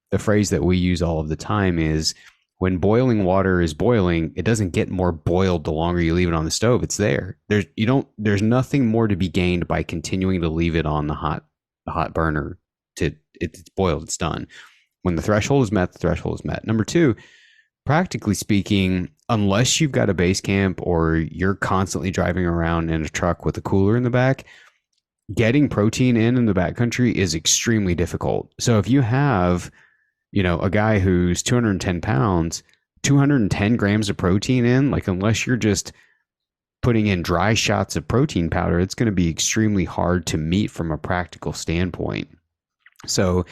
the phrase that we use all of the time is when boiling water is boiling, it doesn't get more boiled the longer you leave it on the stove. It's there. There's nothing more to be gained by continuing to leave it on the hot burner it's boiled, it's done. When the threshold is met, the threshold is met. Number two, practically speaking, unless you've got a base camp or you're constantly driving around in a truck with a cooler in the back, getting protein in the backcountry is extremely difficult. So if you have, a guy who's 210 pounds, 210 grams of protein in, like unless you're just putting in dry shots of protein powder, it's going to be extremely hard to meet from a practical standpoint. So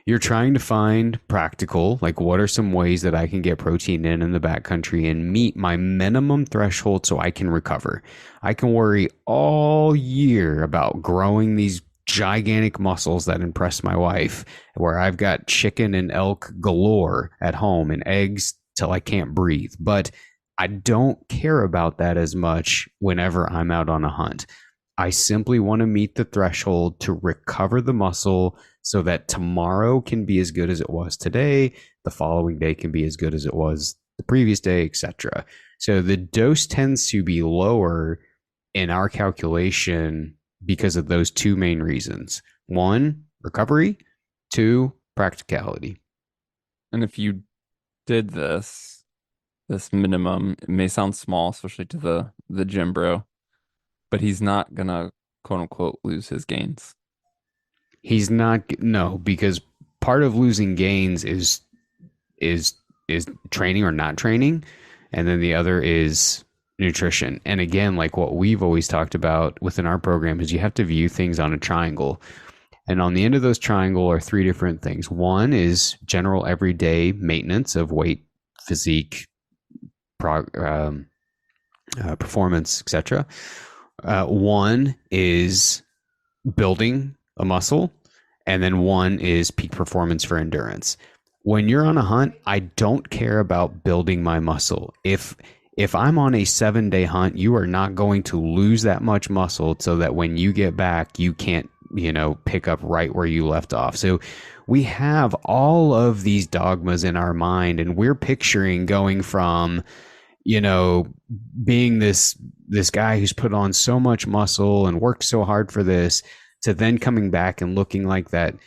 you're trying to find practical, like what are some ways that I can get protein in the backcountry and meet my minimum threshold so I can recover. I can worry all year about growing these gigantic muscles that impress my wife, where I've got chicken and elk galore at home and eggs till I can't breathe. But I don't care about that as much whenever I'm out on a hunt. I simply want to meet the threshold to recover the muscle so that tomorrow can be as good as it was today, the following day can be as good as it was the previous day, etc. So the dose tends to be lower in our calculation because of those two main reasons. One, recovery. Two, practicality. And if you did this minimum, it may sound small, especially to the gym bro, but he's not gonna quote unquote lose his gains. He's not, no, because part of losing gains is training or not training, and then the other is nutrition. And again, like what we've always talked about within our program is you have to view things on a triangle. And on the end of those triangle are three different things. One is general everyday maintenance of weight, physique, performance, etc. One is building a muscle, and then one is peak performance for endurance. When you're on a hunt, I don't care about building my muscle. If I'm on a 7-day hunt, you are not going to lose that much muscle so that when you get back, you can't, pick up right where you left off. So we have all of these dogmas in our mind, and we're picturing going from, you know, being this guy who's put on so much muscle and worked so hard for this, to then coming back and looking like that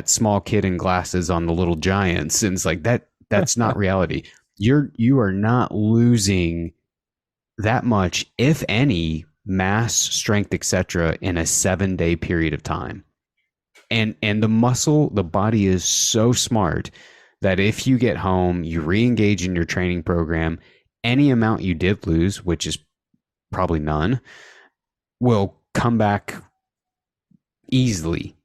small kid in glasses on the Little Giants. And it's like that's not reality. You are not losing that much, if any, mass, strength, etc., in a 7-day period of time. And the body is so smart that if you get home, you re-engage in your training program, any amount you did lose, which is probably none, will come back easily.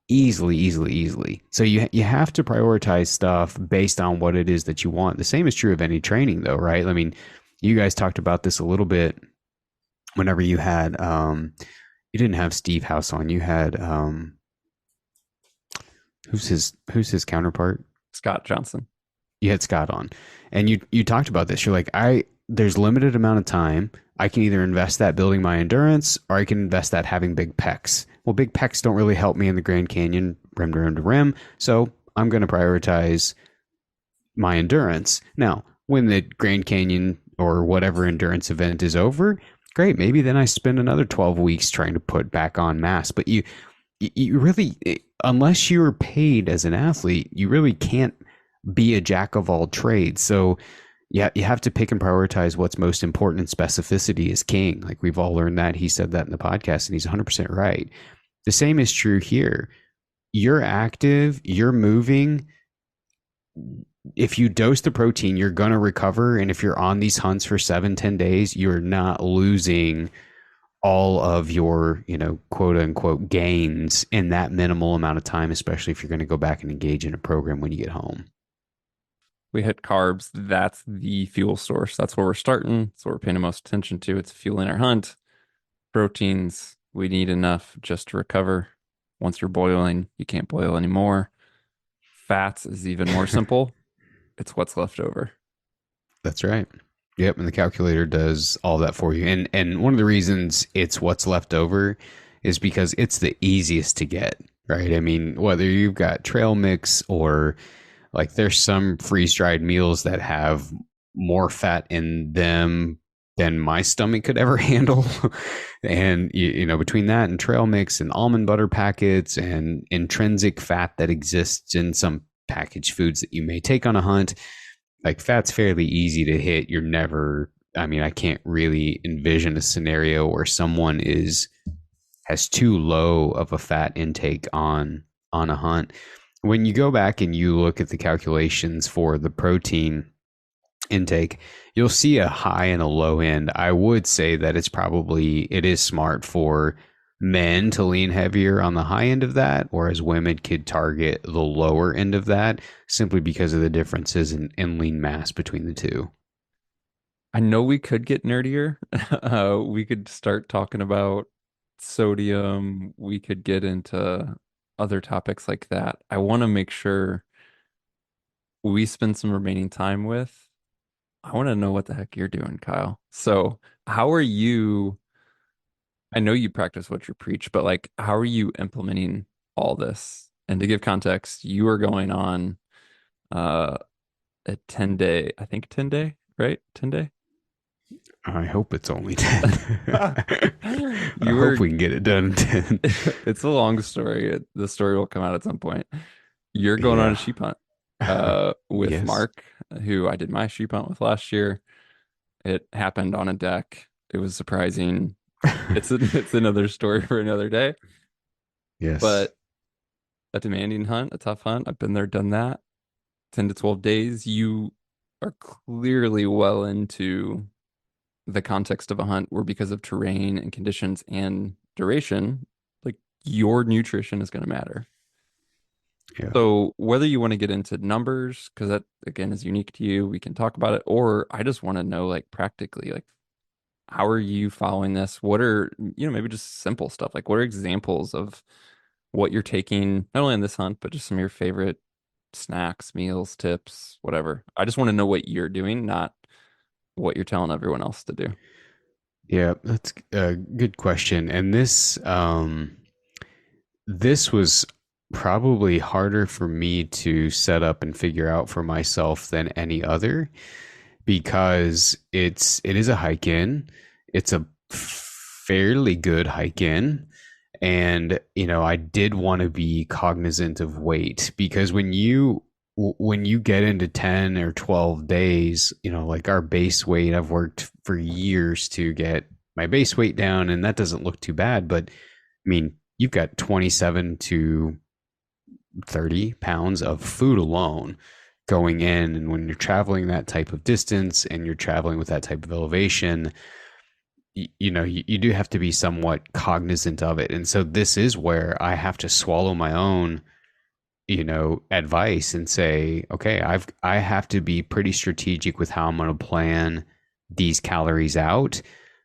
So you have to prioritize stuff based on what it is that you want. The same is true of any training, though, right? I mean, you guys talked about this a little bit whenever you had you didn't have Steve House on. You had who's his counterpart? Scott Johnson. You had Scott on, and you talked about this. You're like, there's limited amount of time. I can either invest that building my endurance, or I can invest that having big pecs. Well, big pecs don't really help me in the Grand Canyon, rim to rim to rim. So I'm going to prioritize my endurance. Now, when the Grand Canyon or whatever endurance event is over, great. Maybe then I spend another 12 weeks trying to put back on mass. But you really, unless you're paid as an athlete, you really can't be a jack of all trades. So yeah, you have to pick and prioritize what's most important, and specificity is king. Like we've all learned that. He said that in the podcast, and he's 100% right. The same is true here. You're active, you're moving. If you dose the protein, you're going to recover. And if you're on these hunts for 7-10 days, you're not losing all of your, quote unquote gains in that minimal amount of time, especially if you're going to go back and engage in a program when you get home. We hit carbs. That's the fuel source. That's where we're starting. That's what we're paying the most attention to. It's fueling our hunt. Proteins, we need enough just to recover. Once you're boiling, you can't boil anymore. Fats is even more simple. It's what's left over. That's right. Yep, and the calculator does all that for you. And one of the reasons it's what's left over is because it's the easiest to get, right? I mean, whether you've got trail mix or like there's some freeze-dried meals that have more fat in them than my stomach could ever handle. And, between that and trail mix and almond butter packets and intrinsic fat that exists in some packaged foods that you may take on a hunt, like fat's fairly easy to hit. I can't really envision a scenario where someone has too low of a fat intake on a hunt. When you go back and you look at the calculations for the protein intake, you'll see a high and a low end. I would say that it is smart for men to lean heavier on the high end of that, whereas women could target the lower end of that simply because of the differences in lean mass between the two. I know we could get nerdier. We could start talking about sodium. We could get into other topics like that. I want to make sure we spend some remaining time with. I want to know what the heck you're doing, Kyle. So, how are you? I know you practice what you preach, but like, how are you implementing all this? And to give context, you are going on uh, a 10-day, I think 10 day, right? 10 day? I hope it's only 10. I You hope were, we can get it done in 10. it's a long story. The story will come out at some point. You're going on a Yeah. sheep hunt with Yes. Mark, who I did my sheep hunt with last year. It happened on a deck. It was surprising. It's another story for another day. Yes. But a demanding hunt, a tough hunt. I've been there, done that. 10 to 12 days. You are clearly well into the context of a hunt where because of terrain and conditions and duration, like your nutrition is going to matter. Yeah. So whether you want to get into numbers, because that again is unique to you, we can talk about it, or I just want to know like practically, like how are you following this? What are, maybe just simple stuff. Like what are examples of what you're taking, not only on this hunt, but just some of your favorite snacks, meals, tips, whatever. I just want to know what you're doing, not what you're telling everyone else to do. Yeah, that's a good question. And this was probably harder for me to set up and figure out for myself than any other because it is a hike in. It's a fairly good hike in. And I did want to be cognizant of weight because when you get into 10 or 12 days, like our base weight, I've worked for years to get my base weight down, and that doesn't look too bad. But I mean, you've got 27 to 30 pounds of food alone going in. And when you're traveling that type of distance and you're traveling with that type of elevation, you do have to be somewhat cognizant of it. And so this is where I have to swallow my own advice and say, okay, I have to be pretty strategic with how I'm going to plan these calories out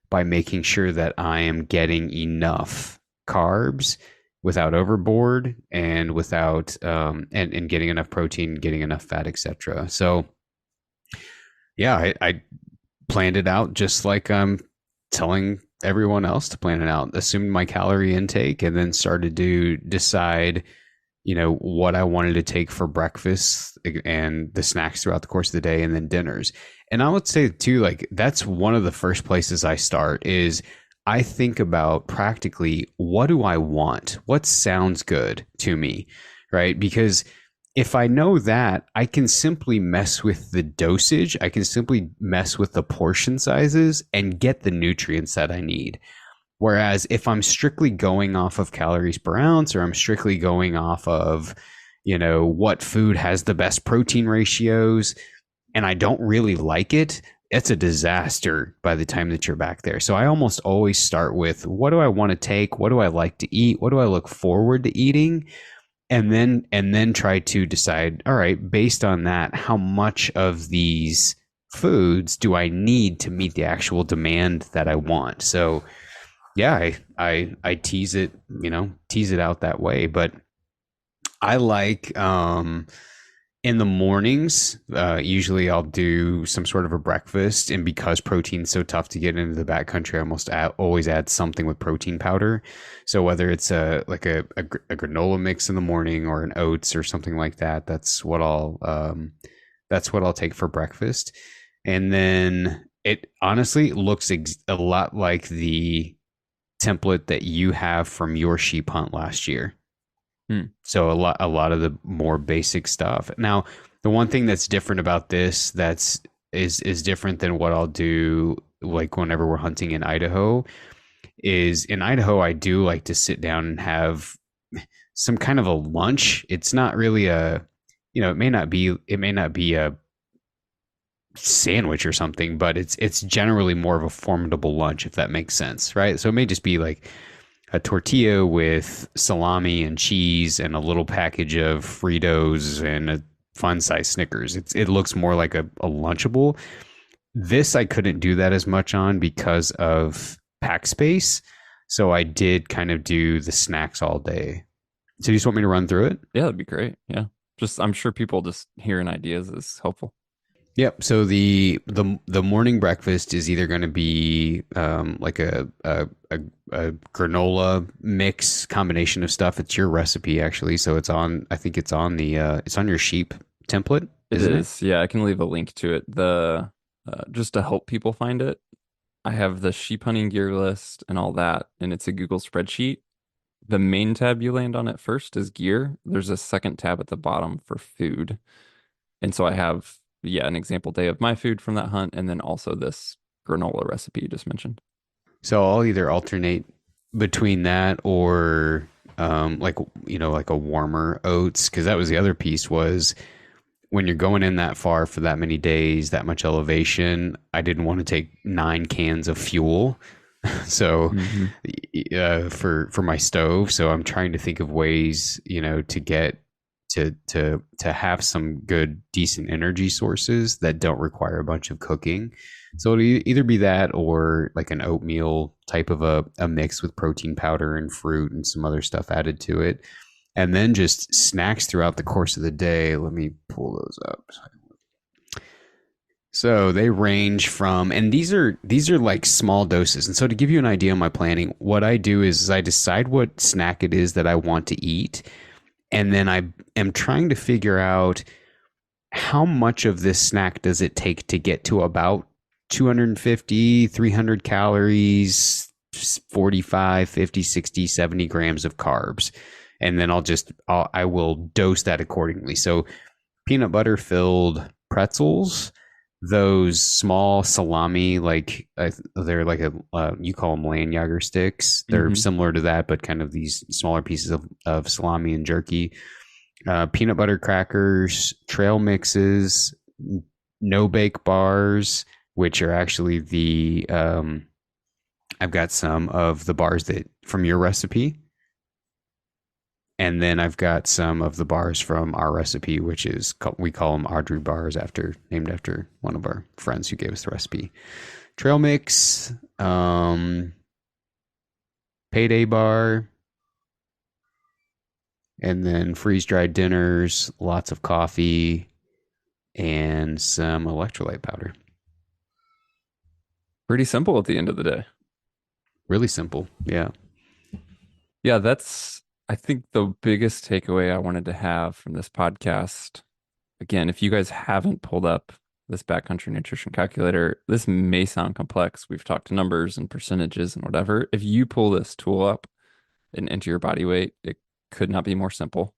by making sure that I am getting enough carbs without overboard and without and getting enough protein, getting enough fat, etc. So yeah, I planned it out just like I'm telling everyone else to plan it out. Assumed my calorie intake and then started to decide what I wanted to take for breakfast and the snacks throughout the course of the day and then dinners. And I would say too, like that's one of the first places I start is I think about practically what do I want? What sounds good to me, right? Because if I know that, I can simply mess with the dosage. I can simply mess with the portion sizes and get the nutrients that I need. Whereas if I'm strictly going off of calories per ounce or I'm strictly going off of, what food has the best protein ratios and I don't really like it, it's a disaster by the time that you're back there. So I almost always start with what do I want to take? What do I like to eat? What do I look forward to eating? And then try to decide, all right, based on that, how much of these foods do I need to meet the actual demand that I want? So yeah, I tease it out that way. But I like in the mornings, usually I'll do some sort of a breakfast, and because protein's so tough to get into the backcountry, I almost always add something with protein powder. So whether it's a granola mix in the morning or an oats or something like that, that's what I'll take for breakfast. And then it honestly looks a lot like the template that you have from your sheep hunt last year. So a lot of the more basic stuff. Now, the one thing that's different about this is different than what I'll do like whenever we're hunting in Idaho is in Idaho I do like to sit down and have some kind of a lunch. It's not really it may not be a sandwich or something, but it's generally more of a formidable lunch if that makes sense, right? So it may just be like a tortilla with salami and cheese and a little package of Fritos and a fun size Snickers. It looks more like a Lunchable. This I couldn't do that as much on because of pack space. So I did kind of do the snacks all day. So you just want me to run through it? Yeah, that'd be great. Yeah. Just I'm sure people just hearing ideas is helpful. Yep. So the morning breakfast is either going to be like a granola mix combination of stuff. It's your recipe actually, so it's on. I think it's on your sheep template, It isn't it? is. Yeah, I can leave a link to it. The just to help people find it, I have the sheep hunting gear list and all that, and it's a Google spreadsheet. The main tab you land on at first is gear. There's a second tab at the bottom for food. And so I have, yeah, an example day of my food from that hunt, and then also this granola recipe you just mentioned. So I'll either alternate between that or like a warmer oats because that was the other piece was when you're going in that far for that many days, that much elevation, I didn't want to take 9 cans of fuel. So Hmm. for my stove, so I'm trying to think of ways, to get to have some good decent energy sources that don't require a bunch of cooking. So it'll either be that or like an oatmeal type of a mix with protein powder and fruit and some other stuff added to it. And then just snacks throughout the course of the day. Let me pull those up. So they range from, and these are like small doses. And so to give you an idea on my planning, what I do is I decide what snack it is that I want to eat, and then I am trying to figure out how much of this snack does it take to get to about 250, 300 calories, 45, 50, 60, 70 grams of carbs. And then I will dose that accordingly. So peanut butter filled pretzels, those small salami, like they're like you call them Landjager sticks. They're similar to that, but kind of these smaller pieces of salami and jerky. Peanut butter crackers, trail mixes, no bake bars, which are actually I've got some of the bars that from your recipe. And then I've got some of the bars from our recipe, which is we call them Audrey bars, named after one of our friends who gave us the recipe. Trail mix, payday bar, and then freeze dried dinners, lots of coffee, and some electrolyte powder. Pretty simple at the end of the day. Really simple, yeah. Yeah, that's, I think, the biggest takeaway I wanted to have from this podcast. Again, if you guys haven't pulled up this Backcountry Nutrition Calculator, this may sound complex. We've talked numbers and percentages and whatever. If you pull this tool up and enter your body weight, it could not be more simple.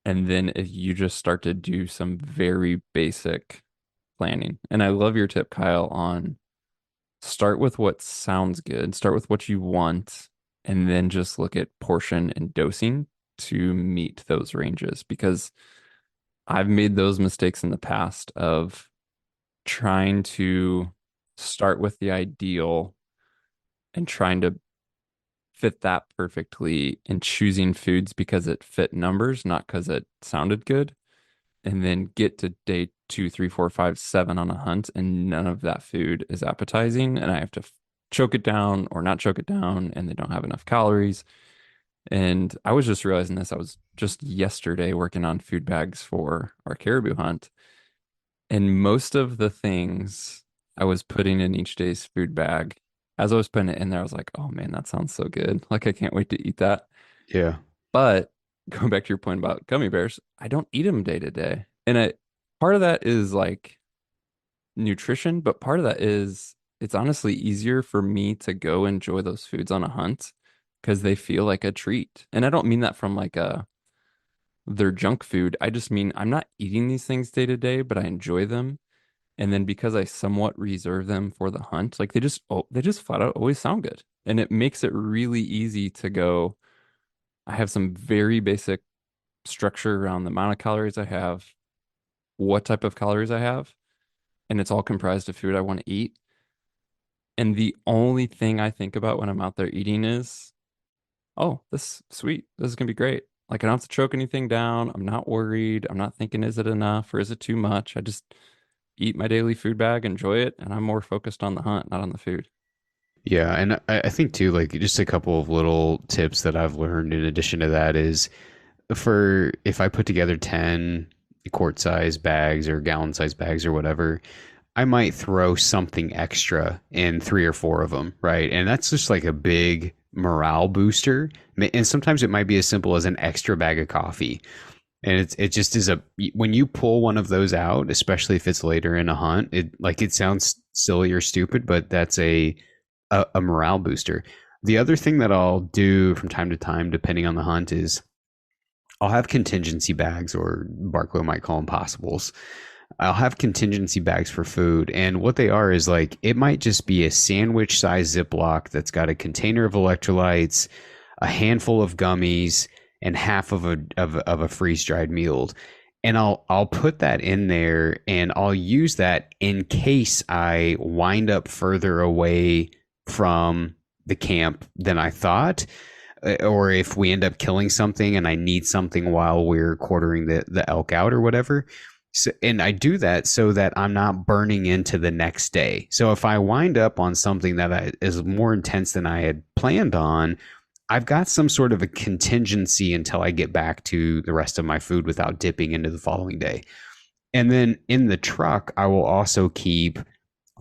And then if you just start to do some very basic planning, and I love your tip, Kyle, on start with what sounds good, start with what you want, and then just look at portion and dosing to meet those ranges. Because I've made those mistakes in the past of trying to start with the ideal and trying to fit that perfectly and choosing foods because it fit numbers, not because it sounded good. And then get to day 2, 3, 4, 5, 7 on a hunt, and none of that food is appetizing, and I have to choke it down or not choke it down, and they don't have enough calories. And I was just realizing this. I was just yesterday working on food bags for our caribou hunt, and most of the things I was putting in each day's food bag, as I was putting it in there, I was like, oh man, that sounds so good. Like, I can't wait to eat that. Yeah. But going back to your point about gummy bears, I don't eat them day to day. And part of that is like nutrition, but part of that is it's honestly easier for me to go enjoy those foods on a hunt because they feel like a treat. And I don't mean that from like they're junk food. I just mean I'm not eating these things day to day, but I enjoy them. And then because I somewhat reserve them for the hunt, like they just flat out always sound good. And it makes it really easy to go. I have some very basic structure around the amount of calories I have, what type of calories I have, and it's all comprised of food I want to eat. And the only thing I think about when I'm out there eating is, oh, this is sweet. This is gonna be great. Like, I don't have to choke anything down. I'm not worried. I'm not thinking, is it enough or is it too much? I just eat my daily food bag, enjoy it, and I'm more focused on the hunt, not on the food. Yeah, and I think too, like just a couple of little tips that I've learned in addition to that is for if I put together 10 quart size bags or gallon size bags or whatever, I might throw something extra in 3 or 4 of them, right? And that's just like a big morale booster. And sometimes it might be as simple as an extra bag of coffee. And it just is when you pull one of those out, especially if it's later in a hunt, it sounds silly or stupid, but that's a morale booster. The other thing that I'll do from time to time, depending on the hunt, is I'll have contingency bags, or Barclay might call them possibles. I'll have contingency bags for food. And what they are is like, it might just be a sandwich size Ziploc that's got a container of electrolytes, a handful of gummies, and half of a freeze dried meal. And I'll put that in there, and I'll use that in case I wind up further away from the camp than I thought. or if we end up killing something and I need something while we're quartering the elk out or whatever. So, and I do that so that I'm not burning into the next day. So if I wind up on something that is more intense than I had planned on, I've got some sort of a contingency until I get back to the rest of my food without dipping into the following day. And then in the truck, I will also keep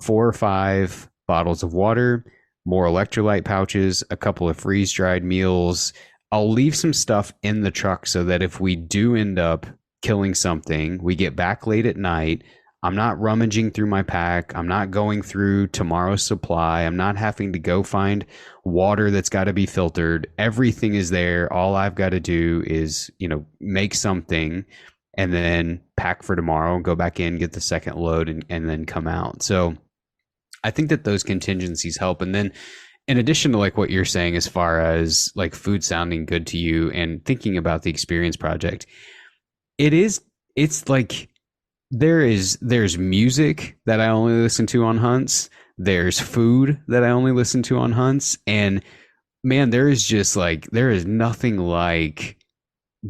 4 or 5 bottles of water, more electrolyte pouches, a couple of freeze dried meals. I'll leave some stuff in the truck so that if we do end up killing something, we get back late at night, I'm not rummaging through my pack. I'm not going through tomorrow's supply. I'm not having to go find water that's got to be filtered. Everything is there. All I've got to do is, make something and then pack for tomorrow, go back in, get the second load, and then come out. So I think that those contingencies help. And then in addition to like what you're saying, as far as like food sounding good to you and thinking about the experience project, it's like there's music that I only listen to on hunts. There's food that I only listen to on hunts. And man, there is nothing like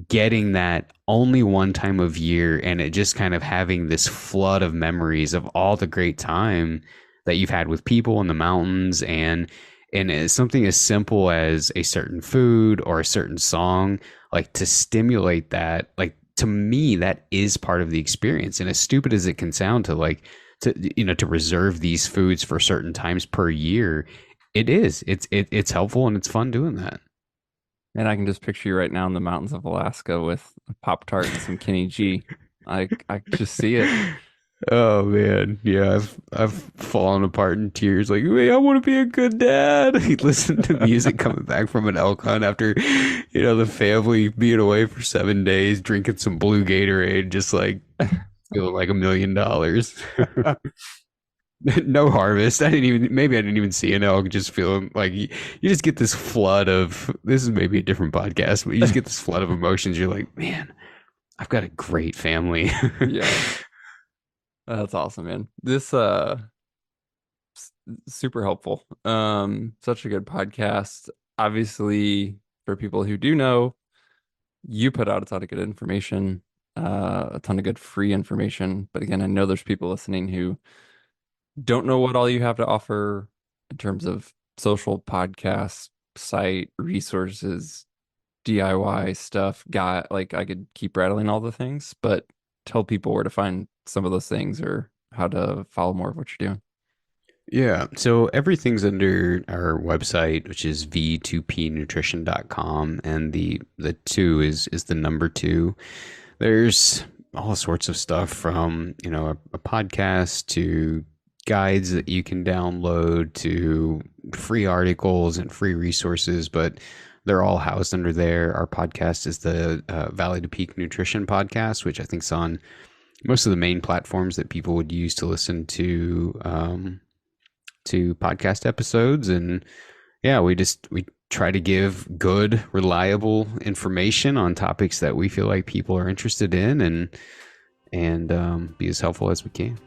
getting that only one time of year and it just kind of having this flood of memories of all the great time that you've had with people in the mountains, and it's something as simple as a certain food or a certain song, like to stimulate that, like to me, that is part of the experience. And as stupid as it can sound to reserve these foods for certain times per year, it's helpful and it's fun doing that. And I can just picture you right now in the mountains of Alaska with a Pop-Tart and some Kenny G. I just see it. Oh man, yeah, I've fallen apart in tears. Like, hey, I want to be a good dad. He listened to music coming back from an elk hunt after, the family being away for 7 days, drinking some blue Gatorade, just like feeling like $1 million. No harvest. I didn't even see an elk. Just feeling like you just get this flood of. This is maybe a different podcast, but you just get this flood of emotions. You're like, man, I've got a great family. Yeah. That's awesome, man. This super helpful. Such a good podcast. Obviously, for people who do know, you put out a ton of good information, a ton of good free information. But again, I know there's people listening who don't know what all you have to offer in terms of social podcasts, site, resources, DIY stuff. I could keep rattling all the things, but tell people where to find some of those things or how to follow more of what you're doing. Yeah, so everything's under our website, which is v2pnutrition.com, and the 2 is the number 2. There's all sorts of stuff from, a podcast to guides that you can download to free articles and free resources, but they're all housed under there. Our podcast is the Valley to Peak Nutrition podcast, which I think is on most of the main platforms that people would use to listen to podcast episodes. And yeah, we try to give good, reliable information on topics that we feel like people are interested in, and be as helpful as we can.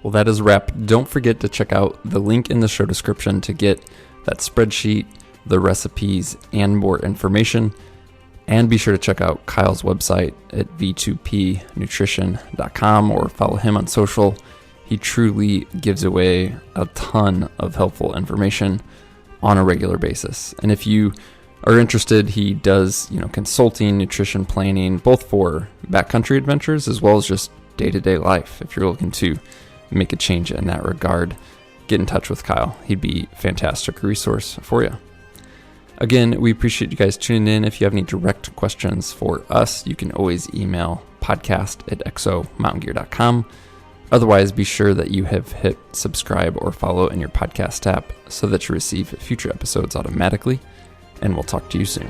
Well, that is a wrap. Don't forget to check out the link in the show description to get that spreadsheet, the recipes, and more information. And be sure to check out Kyle's website at v2pnutrition.com or follow him on social. He truly gives away a ton of helpful information on a regular basis. And if you are interested, he does, consulting, nutrition planning, both for backcountry adventures as well as just day-to-day life. If you're looking to make a change in that regard, get in touch with Kyle. He'd be a fantastic resource for you. Again, we appreciate you guys tuning in. If you have any direct questions for us, you can always email podcast@exomountaingear.com. Otherwise, be sure that you have hit subscribe or follow in your podcast app so that you receive future episodes automatically. And we'll talk to you soon.